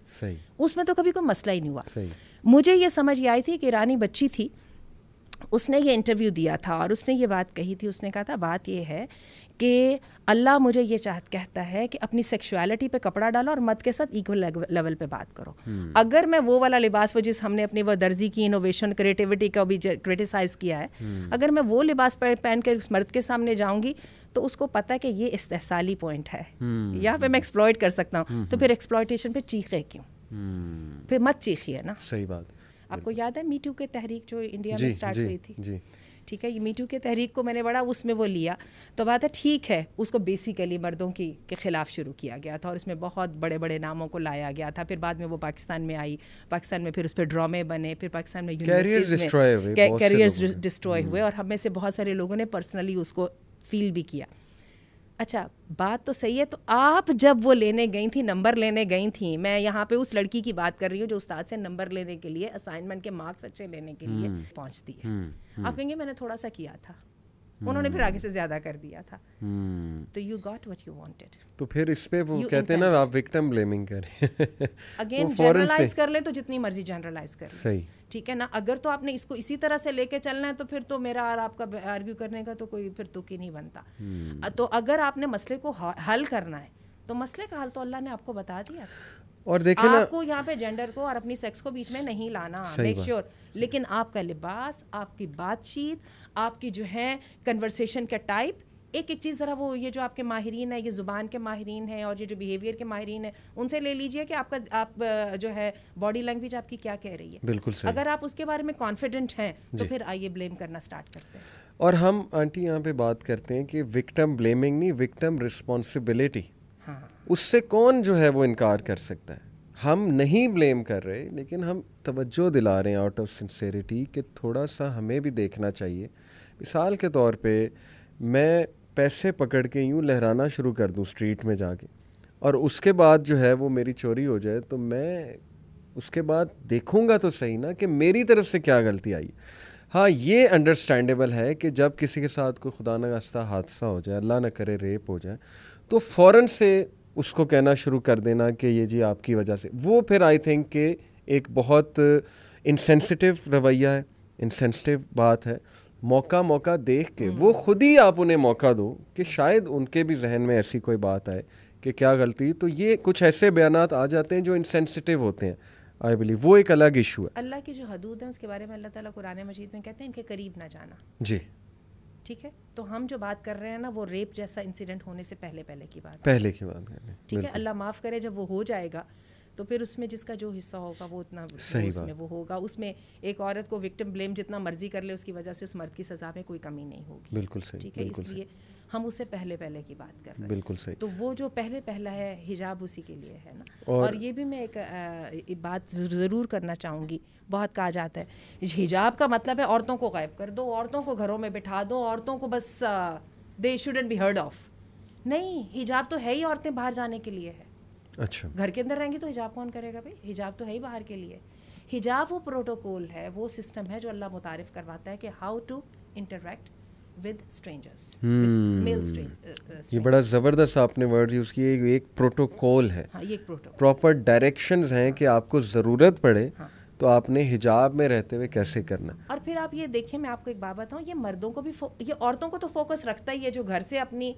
Speaker 2: اس میں تو کبھی کوئی مسئلہ ہی نہیں ہوا. مجھے یہ سمجھ آئی تھی کہ ایرانی بچی تھی, اس نے یہ انٹرویو دیا تھا اور اس نے یہ بات کہی تھی, اس نے کہا تھا بات یہ ہے کہ اللہ مجھے یہ کہتا ہے کہ اپنی سیکشوالٹی پہ کپڑا ڈالو اور مرد کے ساتھ ایکول لیول پہ بات کرو. اگر میں وہ والا لباس, وہ جس ہم نے اپنی وہ درزی کی انوویشن کریٹیوٹی کا بھی کرٹیسائز کیا ہے, اگر میں وہ لباس پہن کے اس مرد کے سامنے جاؤں گی تو اس کو پتہ ہے کہ یہ استحصالی پوائنٹ ہے, یہاں پہ میں ایکسپلائٹ کر سکتا ہوں, تو پھر ایکسپلائٹیشن پہ چیخے کیوں, پھر مت چیخیے نا.
Speaker 1: صحیح بات.
Speaker 2: آپ کو یاد ہے می ٹو کے تحریک جو انڈیا میں اسٹارٹ ہوئی تھی, ٹھیک ہے, یہ می ٹو کے تحریک کو میں نے بڑا اس میں وہ لیا, تو بات ہے ٹھیک ہے, اس کو بیسیکلی مردوں کے خلاف شروع کیا گیا تھا, اور اس میں بہت بڑے بڑے ناموں کو لایا گیا تھا. پھر بعد میں وہ پاکستان میں آئی, پاکستان میں پھر اس پہ ڈرامے بنے, پھر پاکستان میں یونیورسٹیز میں کیریئرز ڈسٹروائے ہوئے, اور ہم میں سے بہت سارے لوگوں نے پرسنلی اس کو فیل بھی کیا. اچھا بات تو صحیح ہے, تو آپ جب وہ لینے گئی تھیں, نمبر لینے گئی تھیں, میں یہاں پہ اس لڑکی کی بات کر رہی ہوں جو استاد سے نمبر لینے کے لیے, اسائنمنٹ کے مارکس اچھے لینے کے لیے پہنچتی ہے. آپ کہیں گے میں نے تھوڑا سا کیا تھا, انہوں نے پھر آگے سے زیادہ کر دیا تھا, تو you got what you wanted.
Speaker 1: تو پھر اس پہ وہ کہتے ہیں نا آپ وکٹم بلیمنگ کریں,
Speaker 2: اگین جنرلائز کر لیں تو جتنی مرضی جنرلائز کر لیں,
Speaker 1: صحیح,
Speaker 2: ٹھیک ہے نا. اگر تو آپ نے اس کو اسی طرح سے لے کے چلنا ہے تو پھر تو میرا اور آپ کا آرگیو کرنے کا تو کوئی پھر تک ہی نہیں بنتا. تو اگر آپ نے مسئلے کو حل کرنا ہے تو مسئلے کا حل تو اللہ نے آپ کو بتا دیا,
Speaker 1: اور دیکھیں نا
Speaker 2: آپ کو یہاں پہ جینڈر کو اور اپنی سیکس کو بیچ میں نہیں لانا, میک شیور. لیکن آپ کا لباس, آپ کی بات چیت, آپ کی جو ہے کنورسیشن کا ٹائپ, ایک ایک چیز ذرا وہ یہ جو آپ کے ماہرین ہیں, یہ زبان کے ماہرین ہیں اور یہ جو بیہیویئر کے ماہرین ہیں, ان سے لے لیجئے کہ آپ جو ہے باڈی لینگویج آپ کی کیا کہہ رہی ہے.
Speaker 1: بالکل صحیح.
Speaker 2: اگر آپ اس کے بارے میں کانفیڈنٹ ہیں تو پھر آئیے بلیم کرنا سٹارٹ کرتے ہیں.
Speaker 1: اور ہم آنٹی یہاں پہ بات کرتے ہیں کہ وکٹم بلیمنگ نہیں, وکٹم رسپانسبلٹی.
Speaker 2: ہاں,
Speaker 1: اس سے کون جو ہے وہ انکار کر سکتا ہے. ہم نہیں بلیم کر رہے, لیکن ہم توجہ دلا رہے ہیں آؤٹ آف سنسیریٹی کہ تھوڑا سا ہمیں بھی دیکھنا چاہیے. مثال کے طور پہ میں پیسے پکڑ کے یوں لہرانا شروع کر دوں اسٹریٹ میں جا کے, اور اس کے بعد جو ہے وہ میری چوری ہو جائے, تو میں اس کے بعد دیکھوں گا تو صحیح نا کہ میری طرف سے کیا غلطی آئی. ہاں یہ انڈرسٹینڈیبل ہے کہ جب کسی کے ساتھ کوئی خدا نخواستہ حادثہ ہو جائے, اللہ نہ کرے ریپ ہو جائے, تو فوراً سے اس کو کہنا شروع کر دینا کہ یہ جی آپ کی وجہ سے, وہ پھر آئی تھنک کہ ایک بہت انسینسٹیو رویہ ہے, انسینسٹیو بات ہے. موقع دیکھ کے وہ خود ہی آپ انہیں موقع دو کہ شاید ان کے بھی ذہن میں ایسی کوئی بات آئے کہ کیا غلطی. تو یہ کچھ ایسے بیانات آ جاتے ہیں جو انسینسٹیو ہوتے ہیں, آئی بلیو وہ ایک الگ ایشو ہے.
Speaker 2: اللہ کی جو حدود ہیں اس کے بارے میں اللہ تعالیٰ قرآن مجید میں کہتے ہیں ان کے قریب نہ جانا.
Speaker 1: جی
Speaker 2: ٹھیک ہے, تو ہم جو بات کر رہے ہیں نا وہ ریپ جیسا انسیڈنٹ ہونے سے پہلے کی بات,
Speaker 1: پہلے کی بات کر رہے ہیں.
Speaker 2: ٹھیک ہے, اللہ معاف کرے جب وہ ہو جائے گا تو پھر اس میں جس کا جو حصہ ہوگا وہ اتنا اس میں وہ ہوگا. اس میں ایک عورت کو وکٹم بلیم جتنا مرضی کر لے اس کی وجہ سے اس مرد کی سزا میں کوئی کمی نہیں ہوگی.
Speaker 1: بالکل صحیح.
Speaker 2: ٹھیک ہے, اس لیے ہم اس سے پہلے کی بات کر رہے ہیں.
Speaker 1: بالکل صحیح.
Speaker 2: تو وہ جو پہلا ہے حجاب اسی کے لیے ہے نا. اور یہ بھی میں ایک بات ضرور کرنا چاہوں گی, بہت کہا جاتا ہے حجاب کا مطلب ہے عورتوں کو غائب کر دو, عورتوں کو گھروں میں بٹھا دو, عورتوں کو بس دے شوڈنٹ بی ہرڈ آف. نہیں, حجاب تو ہے ہی عورتیں باہر جانے کے لیے ہے.
Speaker 1: اچھا,
Speaker 2: گھر کے اندر رہیں گی تو حجاب کون کرے گا بھائی, حجاب تو ہے ہی باہر کے لیے. حجاب وہ پروٹوکول ہے, وہ سسٹم ہے جو اللہ متعارف کرواتا ہے کہ how to interact with strangers, male strangers.
Speaker 1: یہ بڑا زبردست آپ نے ورڈ یوز کیے, ایک پروٹوکول ہے.
Speaker 2: ہاں, یہ ایک پروٹوکول,
Speaker 1: پراپر ڈائریکشنز ہیں کہ آپ کو ضرورت پڑے تو آپ نے حجاب میں رہتے ہوئے کیسے کرنا.
Speaker 2: اور پھر آپ یہ دیکھیں, میں آپ کو ایک بات بتاؤں, یہ مردوں کو بھی یہ عورتوں کو تو فوکس رکھتا ہی ہے جو گھر سے اپنی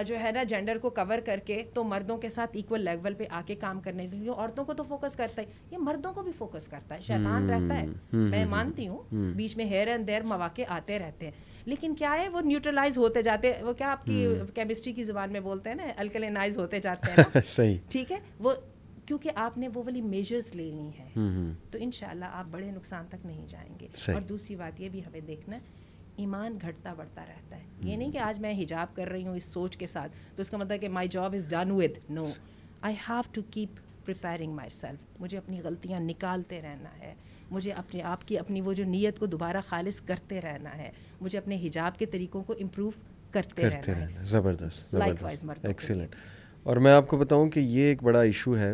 Speaker 2: جو ہے نا جینڈر کو کور کر کے تو مردوں کے ساتھ ایکول لیول پہ آ کے کام کرنے کے لیے عورتوں کو تو فوکس کرتا ہے, یہ مردوں کو بھی فوکس کرتا ہے. شیطان رہتا ہے, میں مانتی ہوں بیچ میں ہیر اینڈ دیر مواقع آتے رہتے ہیں, لیکن کیا ہے وہ نیوٹرلائز ہوتے جاتے ہیں. وہ کیا آپ کی کیمسٹری کی زبان میں بولتے ہیں نا, الکلینائز ہوتے جاتے ہیں نا.
Speaker 1: صحیح,
Speaker 2: ٹھیک ہے, وہ کیونکہ آپ نے وہ والی میجرز لے لی ہیں تو انشاءاللہ آپ بڑے نقصان تک نہیں جائیں گے. اور دوسری بات یہ بھی ہمیں دیکھنا ہے, ایمان گھٹتا بڑھتا رہتا ہے. یہ نہیں کہ آج میں حجاب کر رہی ہوں اس سوچ کے ساتھ تو اس کا مطلب کہ my job is done with. No, I have to keep preparing myself. مجھے اپنی غلطیاں نکالتے رہنا ہے, مجھے اپنے آپ کی اپنی وہ جو نیت کو دوبارہ خالص کرتے رہنا ہے, مجھے اپنے حجاب کے طریقوں کو امپروو کرتے رہنا ہے.
Speaker 1: زبردست,
Speaker 2: لائک وائز مردوں,
Speaker 1: ایکسیلنٹ. اور میں آپ کو بتاؤں کہ یہ ایک بڑا ایشو ہے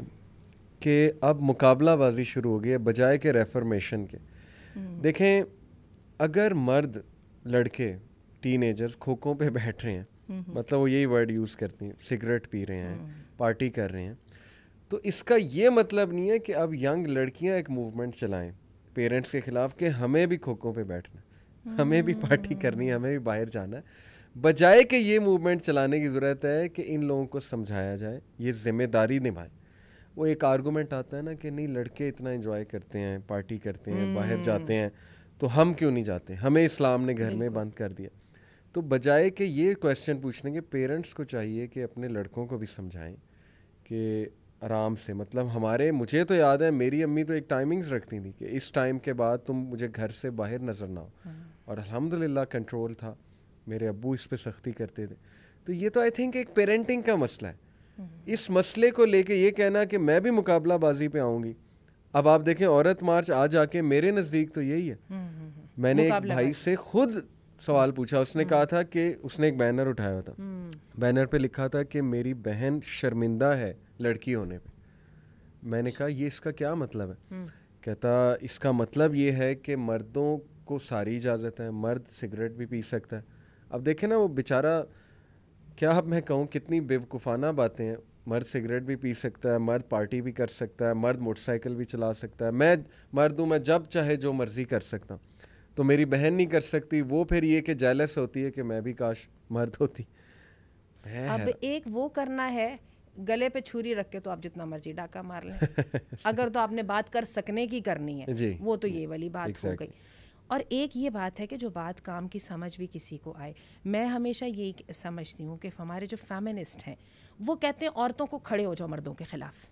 Speaker 1: کہ اب مقابلہ بازی شروع ہو گئی ہے بجائے کہ ریفرمیشن کے. دیکھیں, اگر مرد لڑکے ٹین ایجرز کھوکھوں پہ بیٹھ رہے ہیں, مطلب وہ یہی ورڈ یوز کرتے ہیں, سگریٹ پی رہے ہیں, پارٹی کر رہے ہیں, تو اس کا یہ مطلب نہیں ہے کہ اب ینگ لڑکیاں ایک موومنٹ چلائیں پیرنٹس کے خلاف کہ ہمیں بھی کھوکھوں پہ بیٹھنا, ہمیں بھی پارٹی کرنی ہے, ہمیں بھی باہر جانا ہے. بجائے کہ یہ موومنٹ چلانے کی ضرورت ہے کہ ان لوگوں کو سمجھایا جائے, یہ ذمہ داری نبھائیں. وہ ایک آرگومنٹ آتا ہے نا کہ نہیں لڑکے اتنا انجوائے کرتے ہیں, پارٹی کرتے ہیں, باہر جاتے ہیں, تو ہم کیوں نہیں جاتے, ہمیں اسلام نے گھر میں بند کر دیا. تو بجائے کہ یہ کویسچن پوچھنے کے پیرنٹس کو چاہیے کہ اپنے لڑکوں کو بھی سمجھائیں کہ آرام سے, مطلب مجھے تو یاد ہے میری امی تو ایک ٹائمنگز رکھتی تھیں کہ اس ٹائم کے بعد تم مجھے گھر سے باہر نظر نہ ہو, اور الحمدللہ کنٹرول تھا, میرے ابو اس پہ سختی کرتے تھے. تو یہ تو آئی تھنک ایک پیرنٹنگ کا مسئلہ ہے. اس مسئلے کو لے کے یہ کہنا کہ میں بھی مقابلہ بازی پہ آؤں گی. اب آپ دیکھیں عورت مارچ آ کے میرے نزدیک تو یہی ہے. میں نے ایک بھائی سے خود سوال پوچھا, اس نے کہا تھا کہ اس نے ایک بینر اٹھایا تھا, بینر پہ لکھا تھا کہ میری بہن شرمندہ ہے لڑکی ہونے پہ. میں نے کہا یہ اس کا کیا مطلب ہے؟ کہتا اس کا مطلب یہ ہے کہ مردوں کو ساری اجازت ہے, مرد سگریٹ بھی پی سکتا ہے. اب دیکھیں نا وہ بیچارہ, کیا اب میں کہوں کتنی بیوقوفانہ باتیں ہیں. مرد سگریٹ بھی پی سکتا ہے, مرد پارٹی بھی کر سکتا ہے, مرد موٹر سائیکل بھی چلا سکتا ہے, میں مرد ہوں, میں جب چاہے جو مرضی کر سکتا ہوں. تو میری بہن نہیں کر سکتی, وہ پھر یہ کہ جیلس ہوتی ہے کہ میں بھی کاش مرد ہوتی.
Speaker 2: اب ایک وہ کرنا ہے گلے پہ چھری رکھ کے تو آپ جتنا مرضی ڈاکہ مار لیں, اگر تو آپ نے بات کر سکنے کی کرنی ہے وہ تو یہ والی بات ہو گئی. اور ایک یہ بات ہے کہ جو بات کام کی سمجھ بھی کسی کو آئے. میں ہمیشہ یہی سمجھتی ہوں کہ ہمارے جو فیمنسٹ ہیں وہ کہتے ہیں عورتوں کو کھڑے ہو جاؤ مردوں کے خلاف.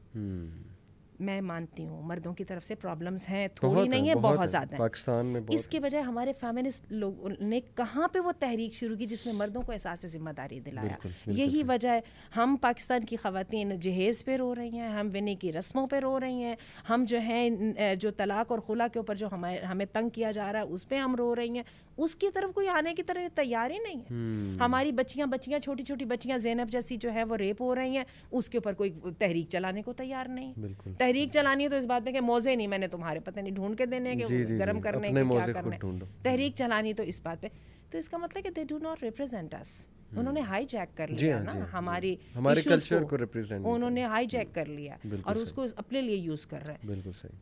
Speaker 2: میں مانتی ہوں مردوں کی طرف سے پرابلمز ہیں, تھوڑی نہیں ہے, بہت زیادہ ہیں
Speaker 1: پاکستان میں.
Speaker 2: اس کے بجائے ہمارے فیمنسٹ لوگوں نے کہاں پہ وہ تحریک شروع کی جس میں مردوں کو احساس ذمہ داری دلایا. یہی وجہ ہے ہم پاکستان کی خواتین جہیز پہ رو رہی ہیں, ہم ونے کی رسموں پہ رو رہی ہیں, ہم جو ہیں جو طلاق اور خلا کے اوپر جو ہمیں تنگ کیا جا رہا ہے اس پہ ہم رو رہی ہیں. اس کی طرف کوئی آنے کی طرف تیار ہی نہیں ہے. ہماری بچیاں چھوٹی چھوٹی بچیاں زینب جیسی جو ہے وہ ریپ ہو رہی ہیں, اس کے اوپر کوئی تحریک چلانے کو تیار نہیں. تحریک چلانی ہے تو اس بات میں کہ موزے نہیں میں نے تمہارے پتہ نہیں ڈھونڈ کے دینے کہ گرم کرنے کے کیا کرنے, تحریک چلانی تو اس بات پہ. تو اس کا مطلب کہ دے ڈو ناٹ ریپرزینٹ اس. انہوں نے ہائی جیک کر لیا نا ہمارے
Speaker 1: کلچر کو ریپرزینٹ,
Speaker 2: انہوں نے ہائی جیک کر لیا اور اس کو اپنے لیے یوز کر رہے ہیں.
Speaker 1: بالکل صحیح.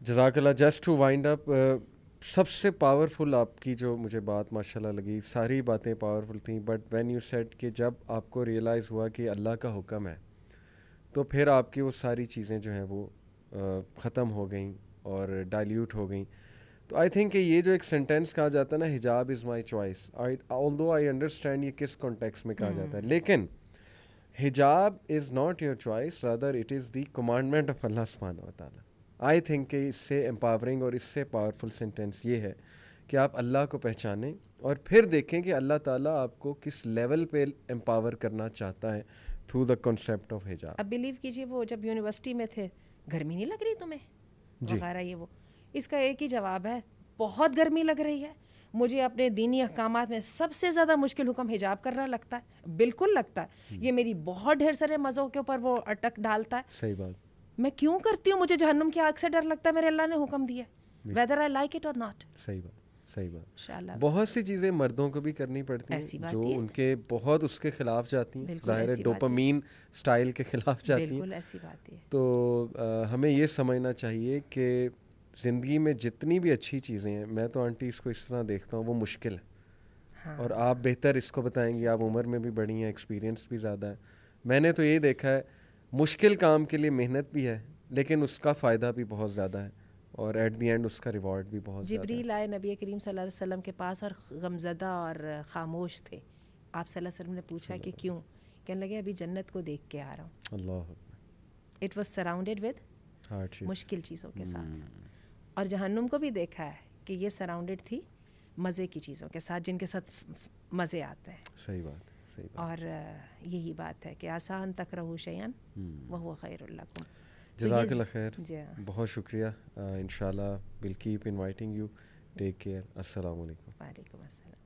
Speaker 1: جزاک اللہ. جسٹ ٹو وائنڈ اپ, سب سے پاورفل آپ کی جو مجھے بات ماشاءاللہ لگی, ساری باتیں پاورفل تھیں, بٹ وین یو سیڈ کہ جب آپ کو ریئلائز ہوا کہ اللہ کا حکم ہے تو پھر آپ کی وہ ساری چیزیں جو ہیں وہ ختم ہو گئیں اور ڈائلیوٹ ہو گئیں. تو آئی تھنک کہ یہ جو ایک سینٹینس کہا جاتا ہے نا, حجاب از مائی چوائس, آلدو آئی انڈرسٹینڈ یہ کس کانٹیکس میں کہا جاتا ہے, لیکن حجاب is not your choice, rather it is the commandment of Allah سبحانہ و تعالیٰ. آئی تھنک کہ اس سے امپاورنگ اور اس سے پاورفل سینٹینس یہ ہے کہ آپ اللہ کو پہچانیں اور پھر دیکھیں کہ اللہ تعالیٰ آپ کو کس لیول پہ امپاور کرنا چاہتا ہے تھرو دا کنسیپٹ آف حجاب.
Speaker 2: اب بلیو کیجیے وہ جب یونیورسٹی میں تھے گرمی نہیں لگ رہی تمہیں وغیرہ, یہ وہ اس کا ایک ہی جواب ہے بہت گرمی لگ رہی ہے. مجھے اپنے دینی احکامات میں سب سے زیادہ مشکل حکم حجاب کرنا لگتا ہے, بالکل لگتا ہے. یہ میری بہت ڈھیر سارے مزوں کے اوپر وہ اٹک ڈالتا ہے.
Speaker 1: صحیح بات.
Speaker 2: میں کیوں کرتی ہوں, مجھے جہنم کی آگ سے ڈر لگتا ہے, میرے اللہ نے حکم دیا, whether I like it or not.
Speaker 1: صحیح بات, صحیح بات. بہت سی چیزیں مردوں کو بھی کرنی پڑتی ہیں جو ان کے بہت اس کے خلاف جاتی ہیں, ظاہر ہے ڈوپامین سٹائل کے خلاف جاتی ہیں.
Speaker 2: بالکل ایسی بات ہے.
Speaker 1: تو ہمیں یہ سمجھنا چاہیے کہ زندگی میں جتنی بھی اچھی چیزیں ہیں, میں تو آنٹی اس کو اس طرح دیکھتا ہوں, وہ مشکل ہے. اور آپ بہتر اس کو بتائیں گے, آپ عمر میں بھی بڑی ہیں, ایکسپیرینس بھی زیادہ ہے. میں نے تو یہ دیکھا ہے مشکل کام کے لیے محنت بھی ہے لیکن اس کا فائدہ بھی بہت زیادہ ہے اور ایٹ دی اینڈ اس کا ریوارڈ بھی بہت زیادہ ہے.
Speaker 2: جبریل آئے نبی کریم صلی اللہ علیہ وسلم کے پاس اور غمزدہ اور خاموش تھے. آپ صلی اللہ علیہ وسلم نے پوچھا کہ کیوں؟ کہنے لگے ابھی جنت کو دیکھ کے آ رہا ہوں.
Speaker 1: اللہ.
Speaker 2: اٹ واز سراؤنڈیڈ ود مشکل چیزوں کے ساتھ, اور جہنم کو بھی دیکھا ہے کہ یہ سراؤنڈیڈ تھی مزے کی چیزوں کے ساتھ جن کے ساتھ مزے آتے ہیں.
Speaker 1: صحیح بات.
Speaker 2: اور یہی بات ہے کہ آسان تکرہوا شیئا وہو خیر لکم.
Speaker 1: جزاک اللہ خیر. بہت شکریہ. انشاءاللہ we'll keep inviting you. Take care. السلام علیکم.
Speaker 2: وعلیکم السلام.